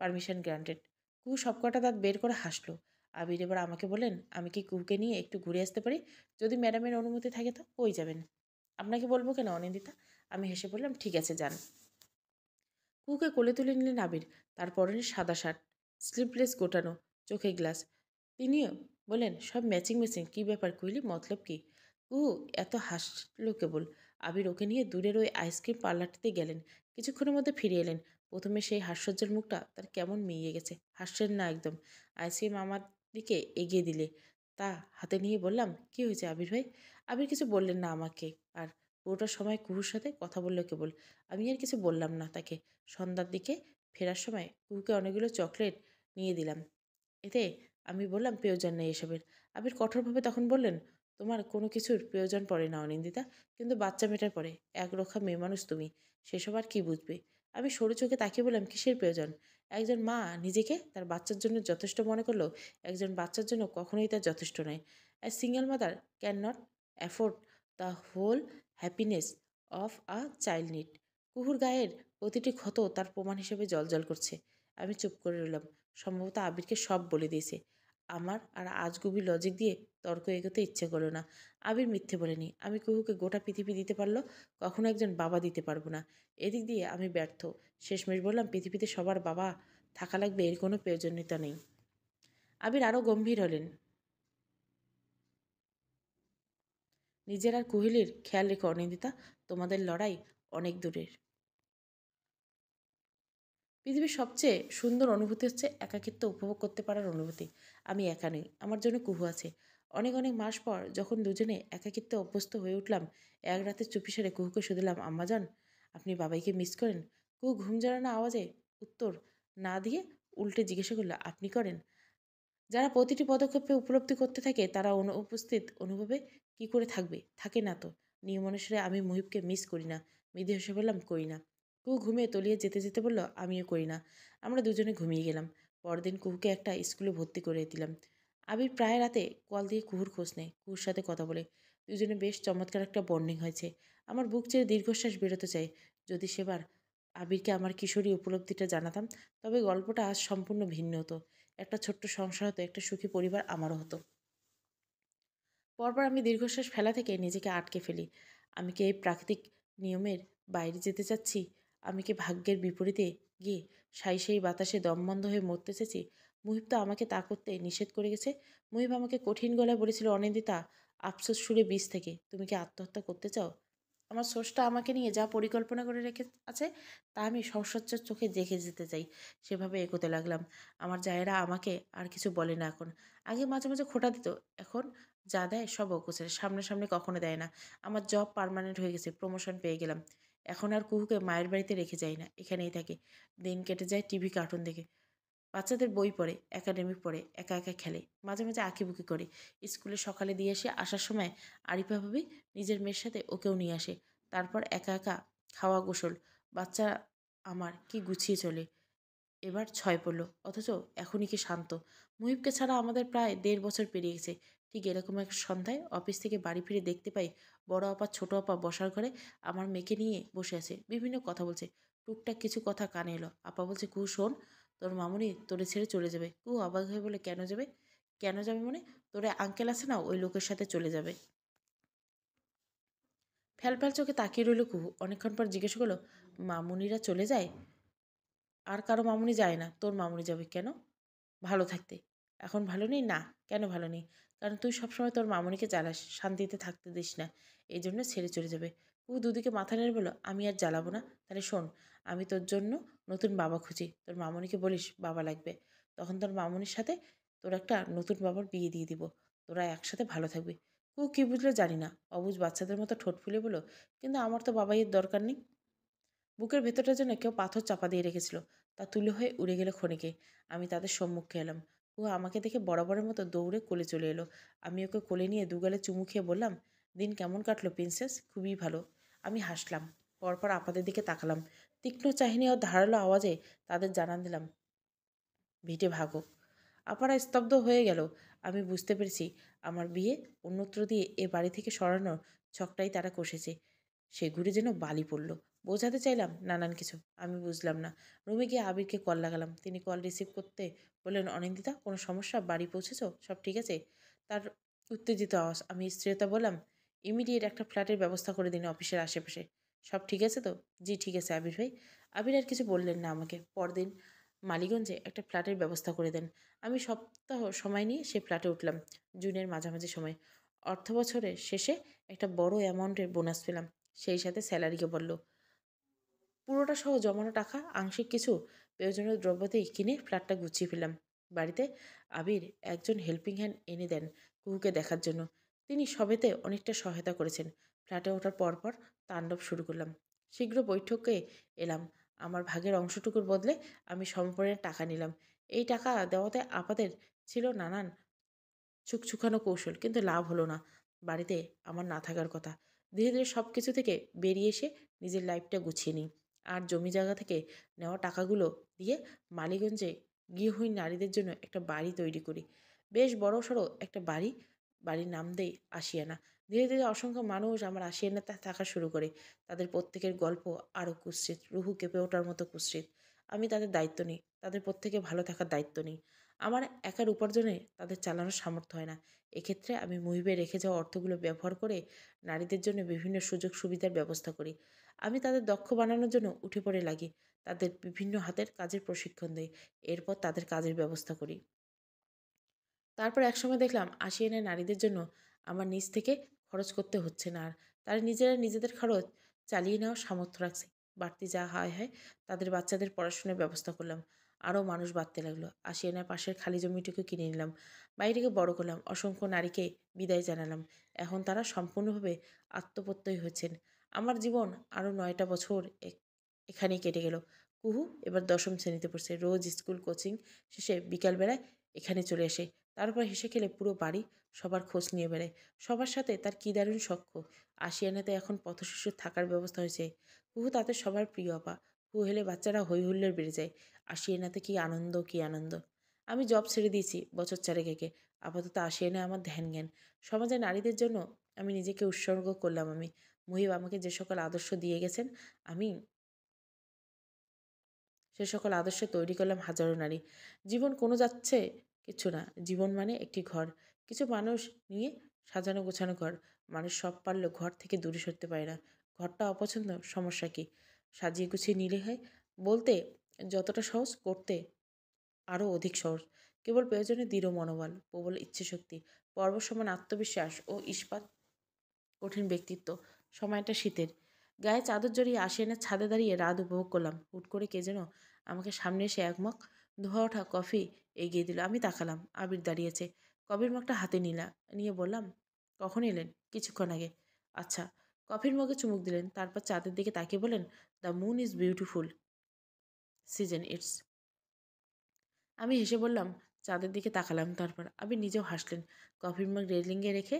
permission granted. কুহু সবকটা দাঁত বের করে হাসলো। আবির এবার আমাকে বললেন, আমি কি কুহুকে নিয়ে একটু ঘুরে আসতে পারি? যদি ম্যাডামের অনুমতি থাকে তো। কই যাবেন? আপনাকে বলবো কেন অনিন্দিতা? আমি হেসে বললাম, ঠিক আছে যান। কুহুকে কোলে তুলে নিলেন আবির। তার পরনে সাদা শার্ট, স্লিভলেস গোটানো, চোখে গ্লাস। তিনিও বললেন, সব ম্যাচিং ম্যাচিং, কী ব্যাপার কুইলি, মতলব কি? কুহু এত হাসলো কেবল। আবির ওকে নিয়ে দূরের ওই আইসক্রিম পার্লারটিতে গেলেন। কিছুক্ষণের মধ্যে ফিরে এলেন। প্রথমে সেই হাস্যোজ্জ্বল মুখটা তার কেমন মিইয়ে গেছে। হাসছেন না একদম। আইসক্রিম আমার দিকে এগিয়ে দিলে তা হাতে নিয়ে বললাম, কি হয়েছে আবির ভাই? আবির কিছু বললেন না আমাকে। আর পুরোটা সময় কুহুর সাথে কথা বললো কেবল। আমি আর কিছু বললাম না তাকে। সন্ধ্যার দিকে ফেরার সময় কুহুকে অনেকগুলো চকলেট নিয়ে দিলাম। এতে আমি বললাম, প্রয়োজন নেই এসবের। আবির কঠোরভাবে তখন বললেন, তোমার কোনো কিছুর প্রয়োজন পড়ে না অনিন্দিতা, কিন্তু বাচ্চা মেয়েটার পরে। একরক্ষা মেয়ে মানুষ তুমি, সেসব আর কি বুঝবে? আমি সরু চোখে তাকিয়ে বললাম, কিসের প্রয়োজন? একজন মা নিজেকে তার বাচ্চার জন্য যথেষ্ট মনে করলেও একজন বাচ্চার জন্য কখনোই তার যথেষ্ট নয়। A single mother can not afford the whole happiness of a child need. কুহুর গায়ের প্রতিটি ক্ষত তার প্রমাণ হিসেবে জ্বলজ্বল করছে। আমি চুপ করে রইলাম। সম্ভবত আবিরকে সব বলে দিয়েছে। আমার আর আজগুবি লজিক দিয়ে তর্ক এগোতে ইচ্ছে করলো না। আবির মিথ্যে বলেনি। আমি কুহুকে গোটা পৃথিবী দিতে পারলো, কখনো একজন বাবা দিতে পারবো না। এদিক দিয়ে আমি ব্যর্থ। শেষমেশ বললাম, পৃথিবীতে সবার বাবা থাকা লাগবে এর কোনো প্রয়োজনীয়তা নেই। আবির আরও গম্ভীর হলেন, নিজের আর কুহিলির খেয়াল রেখো অনিন্দিতা, তোমাদের লড়াই অনেক দূরের। পৃথিবীর সবচেয়ে সুন্দর অনুভূতি হচ্ছে একাকিত্ব উপভোগ করতে পারার অনুভূতি। আমি একা নেই, আমার জন্য কুহু আছে। অনেক অনেক মাস পর যখন দুজনে একাকিত্বে অভ্যস্ত হয়ে উঠলাম, এক রাতে চুপি সেরে কুহুকে শুধলাম, আম্মাজান, আপনি বাবাইকে মিস করেন? কুহু ঘুম জড়ানো আওয়াজে উত্তর না দিয়ে উল্টে জিজ্ঞাসা করলো, আপনি করেন? যারা প্রতিটি পদক্ষেপে উপলব্ধি করতে থাকে তারা অনুপস্থিত অনুভবে কি করে থাকবে? থাকে না তো। নিয়ম অনুসারে আমি মুহিবকে মিস করি না। মৃদু হেসে বললাম, করি না। কুহু ঘুমিয়ে তলিয়ে যেতে যেতে বলল, আমিও করি না। আমরা দুজনে ঘুমিয়ে গেলাম। পরদিন কুহুকে একটা স্কুলে ভর্তি করে দিলাম। আবির প্রায় রাতে কল দিয়ে কুহুর খোঁজ নেয়, কুহুর সাথে কথা বলে। দুজনে বেশ চমৎকার একটা বন্ডিং হয়েছে। আমার বুক চেয়ে দীর্ঘশ্বাস বেরোতে চাই। যদি সেবার আবিরকে আমার কিশোরী উপলব্ধিটা জানাতাম, তবে গল্পটা আজ সম্পূর্ণ ভিন্ন হতো। একটা ছোট্ট সংসার হতো, একটা সুখী পরিবার আমারও হতো। পরপর আমি দীর্ঘশ্বাস ফেলা থেকে নিজেকে আটকে ফেলি। আমি কি এই প্রাকৃতিক নিয়মের বাইরে যেতে চাচ্ছি? আমি কি ভাগ্যের বিপরীতে গিয়ে সাই বাতাসে দমবন্ধ হয়ে মরতে চেয়েছি? মুহিব তো আমাকে তা করতে নিষেধ করে গেছে। মুহিব আমাকে কঠিন গলায় বলেছিল, অনিন্দিতা, আফসোস সুরে বীজ থেকে, তুমি কি আত্মহত্যা করতে চাও? আমার স্রষ্টা আমাকে নিয়ে যা পরিকল্পনা করে রেখে আছে তা আমি সশস্ত্র চোখে দেখে যেতে চাই। সেভাবে এগোতে লাগলাম। আমার জায়েরা আমাকে আর কিছু বলে না এখন। আগে মাঝে মাঝে খোঁটা দিত, এখন যা দেয় সব অগোছালো, সামনাসামনি কখনো দেয় না। আমার জব পার্মানেন্ট হয়ে গেছে, প্রমোশন পেয়ে গেলাম। এখন আর কুহুকে মায়ের বাড়িতে রেখে যাই না, এখানেই থাকে। দিন কেটে যায় টিভি কার্টুন দেখে, বাচ্চাদের বই পড়ে, একাডেমিক পড়ে, একা একা খেলে, মাঝে মাঝে আঁকিবুকি করে। স্কুলে সকালে দিয়ে এসে আসার সময় আরিফা ভাবি নিজের মেয়ের সাথে ওকেও নিয়ে আসে। তারপর একা একা খাওয়া গোসল। বাচ্চা আমার কি গুছিয়ে চলে। এবার ৬ পড়ল, অথচ এখনই কি শান্ত। মুহিবকে ছাড়া আমাদের প্রায় ১.৫ বছর পেরিয়ে গেছে। ঠিক এরকম এক সন্ধ্যায় অফিস থেকে বাড়ি ফিরে দেখতে পাই বড় আপা ছোট আপা বসার ঘরে আমার মেয়েকে নিয়ে বসে আছে, বিভিন্ন কথা বলছে। টুকটাক কিছু কথা কানে এলো। আপা বলছে, কুহু শোন, তোর মামুনি তোরে ছেড়ে চলে যাবে। কুহু অবাক হয়ে বলে, কেন যাবে? কেন যাবে মানে? তোরে আঙ্কেল আছে না, ওই লোকের সাথে চলে যাবে। ফ্যালফ্যাল চোখে তাকিয়ে রইল কুহু। অনেকক্ষণ পর জিজ্ঞেস করলো, মামুনিরা চলে যায়? আর কারো মামুনি যায় না, তোর মামুনি যাবে কেন? ভালো থাকতে। এখন ভালো নেই? না। কেন ভালো নেই? কারণ তুই সবসময় তোর মামুনিকে জ্বালাস, শান্তিতে থাকতে দিস না। এই জন্য ছেড়ে চলে যাবে। ও দুদিকে মাথা নেড়ে বলল, আমি আর জ্বালাবো না। তাহলে শোন, আমি তোর জন্য নতুন বাবা খুঁজি। তোর মামুনিকে বলিস বাবা লাগবে। তখন তোর মামুনির সাথে তোর একটা নতুন বাবার বিয়ে দিয়ে দিব। তোরা একসাথে ভালো থাকবি। ও কি বুঝলো জানি না। অবুঝ বাচ্চাদের মতো ঠোঁট ফুলে বলল, কিন্তু আমার তো বাবাইয়ের দরকার নেই। বুকের ভেতরটা যেন কেউ পাথর চাপা দিয়ে রেখেছিল। তা তুলে হয়ে উড়ে গেল ক্ষণিকে। আমি তাদের সম্মুখে এলাম। ও আমাকে দেখে বরাবরের মতো দৌড়ে কোলে চলে এলো। আমি ওকে কোলে নিয়ে দুগালে চুমু খেয়ে বললাম, দিন কেমন কাটলো প্রিন্সেস? খুবই ভালো। আমি হাসলাম। পরপর আপাদের দিকে তাকালাম। তীক্ষ্ণ চাহিনি ও ধারালো আওয়াজে তাদের জানান দিলাম, ভিটে ভাগো। আপারা স্তব্ধ হয়ে গেল। আমি বুঝতে পেরেছি আমার বিয়ে অন্যত্র দিয়ে এ বাড়ি থেকে সরানোর ছকটাই তারা কষেছে। সে ঘুরে যেন বালি পড়ল। বোঝাতে চাইলাম নানান কিছু, আমি বুঝলাম না। রুমে গিয়ে আবিরকে কল লাগালাম। তিনি কল রিসিভ করতে বললেন, অনিন্দিতা, কোনো সমস্যা? বাড়ি পৌঁছেছ? সব ঠিক আছে? তার উত্তেজিত আওয়াজ। আমি স্থিরতা বললাম, ইমিডিয়েট একটা ফ্ল্যাটের ব্যবস্থা করে দিন অফিসের আশেপাশে। সব ঠিক আছে তো? জি ঠিক আছে আবির ভাই। আবির আর কিছু বললেন না আমাকে। পরদিন মালিগঞ্জে একটা ফ্ল্যাটের ব্যবস্থা করে দেন। আমি সপ্তাহ সময় নিয়ে সেই ফ্ল্যাটে উঠলাম। জুনের মাঝামাঝি সময়। অর্থ বছরের শেষে একটা বড় অ্যামাউন্টের বোনাস পেলাম। সেই সাথে স্যালারিকে বলল, পুরোটা সহ জমানো টাকা আংশিক কিছু প্রয়োজনীয় দ্রব্যতেই কিনে ফ্ল্যাটটা গুছিয়ে ফেললাম। বাড়িতে আবির একজন হেল্পিং হ্যান্ড এনে দেন কুহুকে দেখার জন্য। তিনি সবেতে অনেকটা সহায়তা করেছেন। ফ্ল্যাটে ওঠার পরপর তাণ্ডব শুরু করলাম। শীঘ্র বৈঠকে এলাম। আমার ভাগের অংশটুকুর বদলে আমি সমপরিমাণে টাকা নিলাম। এই টাকা দেওয়াতে আপাদের ছিল নানান ছুকছুকানো কৌশল, কিন্তু লাভ হলো না। বাড়িতে আমার না থাকার কথা। ধীরে ধীরে সব কিছু থেকে বেরিয়ে এসে নিজের লাইফটা গুছিয়ে নিই। আর জমি জায়গা থেকে নেওয়া টাকাগুলো দিয়ে মালিগঞ্জে গৃহহীন নারীদের জন্য একটা বাড়ি তৈরি করি। বেশ বড়সড় একটা বাড়ি। বাড়ির নাম দেই আশিয়ানা। ধীরে ধীরে অসংখ্য মানুষ আমার আশিয়ানাতে থাকা শুরু করে। তাদের প্রত্যেকের গল্প আরও কুৎসিত, রুহু কেঁপে ওঠার মতো কুৎসিত। আমি তাদের দায়িত্ব নিই, তাদের প্রত্যেকে ভালো থাকার দায়িত্ব নিই। আমার একার উপার্জনে তাদের চালানোর সামর্থ্য হয় না। এক্ষেত্রে আমি মুহিবে রেখে যাওয়া অর্থগুলো ব্যবহার করে নারীদের জন্য বিভিন্ন সুযোগ সুবিধার ব্যবস্থা করি। আমি তাদের দক্ষ বানানোর জন্য উঠে পড়ে লাগি। তাদের বিভিন্ন হাতের কাজের প্রশিক্ষণ দেই। এরপর তাদের কাজের ব্যবস্থা করি। তারপর একসময় দেখলাম আশিয়ানের নারীদের জন্য আমার নিজ থেকে খরচ করতে হচ্ছে না আর। তারা নিজেরা নিজেদের খরচ চালিয়ে নেওয়ার সামর্থ্য রাখছে। বাড়তি যা হয় হয় তাদের বাচ্চাদের পড়াশোনার ব্যবস্থা করলাম। আরও মানুষ বাড়তে লাগলো। আশিয়ানার পাশের খালি জমিটুকু কিনে নিলাম। বাড়িটিকে বড় করলাম। অসংখ্য নারীকে বিদায় জানালাম। এখন তারা সম্পূর্ণভাবে আত্মপ্রত্যয়ী হচ্ছেন। আমার জীবন আরও ৯টা বছর এখানেই কেটে গেল। কুহু এবার 10ম শ্রেণীতে পড়ছে। রোজ স্কুল কোচিং শেষে বিকালবেলায় এখানে চলে আসে। তারপর হেসে খেলে পুরো বাড়ি সবার খোঁজ নিয়ে বেড়ায়। সবার সাথে তার কী দারুণ সখ্য। আশিয়ানাতে এখন পথশিশুর থাকার ব্যবস্থা হয়েছে। কুহু তাদের সবার প্রিয় আপা। কুহু হলে বাচ্চারা হৈ হুল্লোড় বেড়ে যায়। আশিয়ানাতে কী আনন্দ কী আনন্দ। আমি জব ছেড়ে দিয়েছি বছর 4 আগে। আপাতত আশিয়ানায় আমার ধ্যান জ্ঞান। সমাজে নারীদের জন্য আমি নিজেকে উৎসর্গ করলাম আমি। মুহিব আমাকে যে সকল আদর্শ দিয়ে গেছেন, আমি সে সকল আদর্শে তৈরি করলাম হাজারো নারী। জীবন কোনো যাচ্ছে কিছু না। জীবন মানে একটি ঘর, কিছু মানুষ নিয়ে সাজানো গোছানো ঘর। মানুষ সব পারলেও ঘর থেকে দূরে সরতে পারে না। ঘরটা অপছন্দ, সমস্যা কি? সাজিয়ে গুছিয়ে নিলে হয়। বলতে যতটা সহজ, করতে আরও অধিক সহজ। কেবল প্রয়োজনে দৃঢ় মনোবল, প্রবল ইচ্ছেশক্তি, পর্বত সমান আত্মবিশ্বাস ও ইস্পাত কঠিন ব্যক্তিত্ব। সময়টা শীতের। গায়ে চাদর জড়িয়ে আশিয়ানার ছাদে দাঁড়িয়ে রাত উপভোগ করলাম। হুট করে কে যেন আমাকে সামনে এসে এক মগ ধোয়া ওঠা কফি এগিয়ে দিল। আমি তাকালাম। আবির দাঁড়িয়েছে। কফির মগটা হাতে নিয়ে বললাম, কখন এলেন? কিছুক্ষণ আগে। আচ্ছা। কফির মগে চুমুক দিলেন। তারপর চাঁদের দিকে তাকিয়ে বলেন, the moon is beautiful season it's. আমি হেসে বললাম, চাঁদের দিকে তাকালাম। তারপর আবির নিজেও হাসলেন। কফির মগ রেলিংয়ে রেখে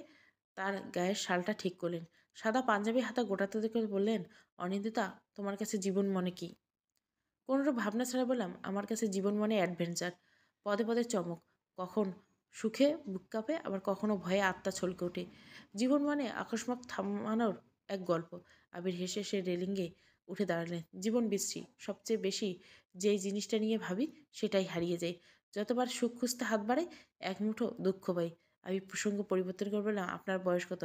তার গায়ের শালটা ঠিক করলেন। সাদা পাঞ্জাবি হাতা গোটাতে দেখে বললেন, অনিন্দিতা, তোমার কাছে জীবন মনে কি? কোনোরূপ ভাবনা ছাড়া বললাম, আমার কাছে জীবন মানে অ্যাডভেঞ্চার। পদে পদে চমক। কখন সুখে বুক কাঁপে, আবার কখনো ভয়ে আত্মা ছলকে ওঠে। জীবন মানে আকস্মাত থামানোর এক গল্প। আবির হেসে সে রেলিংয়ে উঠে দাঁড়ালেন। জীবন বিশ্রী। সবচেয়ে বেশি যেই জিনিসটা নিয়ে ভাবি সেটাই হারিয়ে যায়। যতবার সুখ খুঁজতে হাত বাড়াই, এক মুঠো দুঃখ পাই। আমি প্রসঙ্গ পরিবর্তন করে বললাম, আপনার বয়স কত?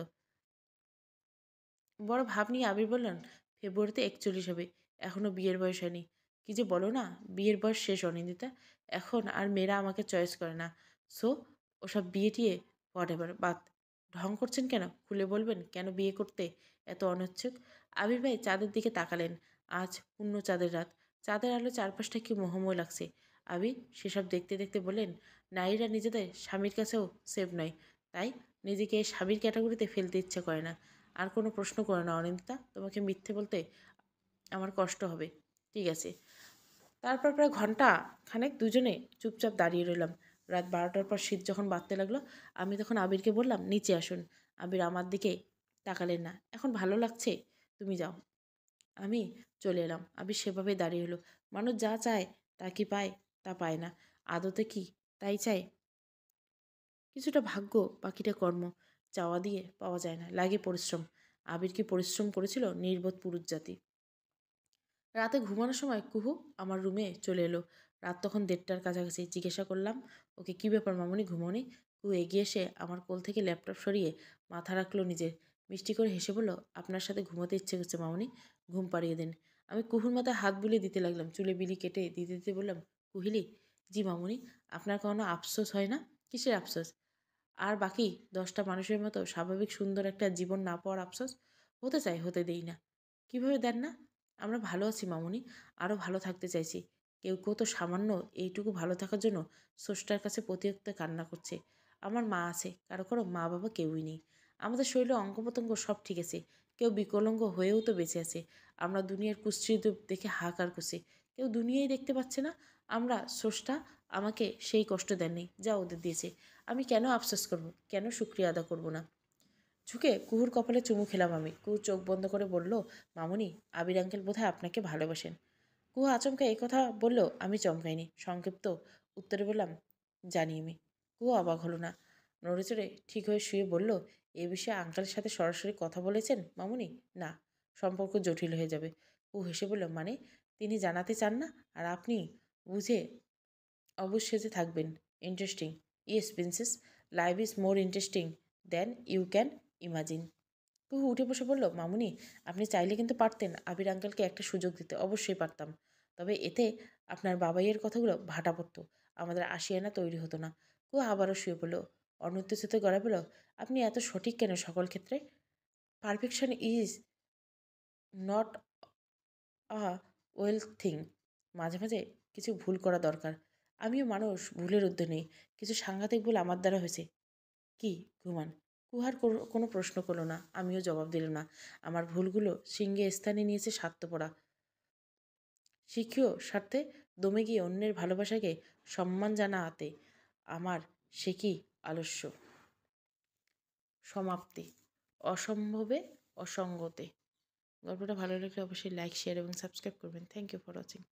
বড় ভাব নিয়ে আবির বললেন, ফেব্রুয়ারিতে 41 হবে। এখনো বিয়ের বয়স হয়নি। কি যে বলো না, বিয়ের বয়স শেষ অনিন্দিতা। এখন আর মেয়েরা আমাকে চয়েস করে না। সো ওসব বিয়ে টিয়ে হোয়াটএভার বাদ। ঢং করছেন কেন? খুলে বলবেন কেন বিয়ে করতে এত অনিচ্ছুক? আবির ভাই চাঁদের দিকে তাকালেন। আজ পূর্ণ চাঁদের রাত। চাঁদের আলো চারপাশটা কি মোহময় লাগছে। আবির সেসব দেখতে দেখতে বললেন, নারীরা নিজেদের স্বামীর কাছেও সেফ নয়। তাই নিজেকে স্বামীর ক্যাটাগরিতে ফেলতে ইচ্ছে করে না। আর কোনো প্রশ্ন করো না অনিন্দিতা। তোমাকে মিথ্যে বলতে আমার কষ্ট হবে। ঠিক আছে। তারপর প্রায় ঘন্টা খানেক দুজনে চুপচাপ দাঁড়িয়ে রইলাম। রাত 12টার পর শীত যখন বাড়তে লাগলো, আমি তখন আবিরকে বললাম, নিচে আসুন। আবির আমার দিকে তাকালেন না। এখন ভালো লাগছে, তুমি যাও। আমি চলে এলাম। আবির সেভাবে দাঁড়িয়ে হলো। মানুষ যা চায় তা কি পায়? তা পায় না। আদতে কি তাই চায়? কিছুটা ভাগ্য, বাকিটা কর্ম। চাওয়া দিয়ে পাওয়া যায় না, লাগে পরিশ্রম। আবির কি পরিশ্রম করেছিল? নির্বোধ পুরুষ জাতি। রাতে ঘুমানোর সময় কুহু আমার রুমে চলে এলো। রাত তখন 1:30টার কাছাকাছি। জিজ্ঞাসা করলাম, ওকে কী ব্যাপার মামুনি, ঘুমোনি? কুহু এগিয়ে এসে আমার কোল থেকে ল্যাপটপ সরিয়ে মাথা রাখলো নিজের। মিষ্টি করে হেসে বলল, আপনার সাথে ঘুমোতে ইচ্ছে করছে মামুনি, ঘুম পাড়িয়ে দিন। আমি কুহুর মাথায় হাত বুলিয়ে দিতে লাগলাম। চুলে বিলি কেটে দিতে দিতে বললাম, কুহিলি, জি মামুনি। আপনার কোনো আফসোস হয় না? কিসের আফসোস? আর বাকি 10টা মানুষের মতো স্বাভাবিক সুন্দর একটা জীবন না পাওয়ার আফসোস? হতে চাই, হতে দেই না। কিভাবে দেন না? আমরা ভালো আছি মামুনি, আরও ভালো থাকতে চাইছি। কেউ কেউ তো সামান্য এইটুকু ভালো থাকার জন্য স্রষ্টার কাছে প্রতিরক্ত কান্না করছে। আমার মা আছে, কারো কারো মা বাবা কেউই নেই। আমাদের শরীরে অঙ্গ প্রত্যঙ্গ সব ঠিক আছে। কেউ বিকলাঙ্গ হয়েও তো বেঁচে আছে। আমরা দুনিয়ার কুশ্রী দেখে হাহাকার করছি। কেউ দুনিয়াই দেখতে পাচ্ছে না। আমরা স্রষ্টা আমাকে সেই কষ্ট দেননি যা ওদের দিয়েছে। আমি কেন আফসোস করব? কেন শুক্রিয়া আদা করব না? ঝুঁকে কুহুর কপালে চুমু খেলাম আমি। কুহু চোখ বন্ধ করে বলল, মামুনি, আবির আঙ্কেল বোধহয় আপনাকে ভালোবাসেন। কুহু আচমকা এই কথা বললেও আমি চমকাইনি। সংক্ষিপ্ত উত্তরে বললাম, জানি আমি। কুহু অবাক হলো না। নড়েচড়ে ঠিক হয়ে শুয়ে বলল, এ বিষয়ে আঙ্কেলের সাথে সরাসরি কথা বলেছেন মামুনি? না, সম্পর্ক জটিল হয়ে যাবে। কুহু হেসে বলল, মানে? তিনি জানাতে চান না, আর আপনি বুঝে অবশ্যই যে থাকবেন। Interesting. Yes princess, life is more interesting than you can imagine. Kuhu উঠে বসে বলল, মামুনি, আপনি চাইলে কিন্তু পারতেন আবির আঙ্কেলকে একটা সুযোগ দিতে। অবশ্যই পারতাম। তবে এতে আপনার বাবাইয়ের কথাগুলো ভাটা পড়তো। আমাদের আশিয়ানা তৈরি হতো না। কুহু আবারও শুয়ে পড়ল। অনুত্তেজিত গলায় বলল, আপনি এত সঠিক কেন সকল ক্ষেত্রে? Perfection is not a well thing. মাঝে মাঝে কিছু ভুল করা দরকার। আমিও মানুষ, ভুলের ঊর্ধ্বে নেই। কিছু সাংঘাতিক ভুল আমার দ্বারা হয়েছে। কি? ঘুমান। কুহার কোনো প্রশ্ন করলো না। আমিও জবাব দিলাম না। আমার ভুলগুলো সিংহে স্থানে নিয়েছে স্বার্থপরা শিখিও স্বার্থে দমে গিয়ে অন্যের ভালোবাসাকে সম্মান জানাতে আমার সে কি আলস্য। সমাপ্তি। অসম্ভবে অসঙ্গতে। গল্পটা ভালো লাগলে অবশ্যই লাইক, শেয়ার এবং সাবস্ক্রাইব করবেন। Thank you for watching.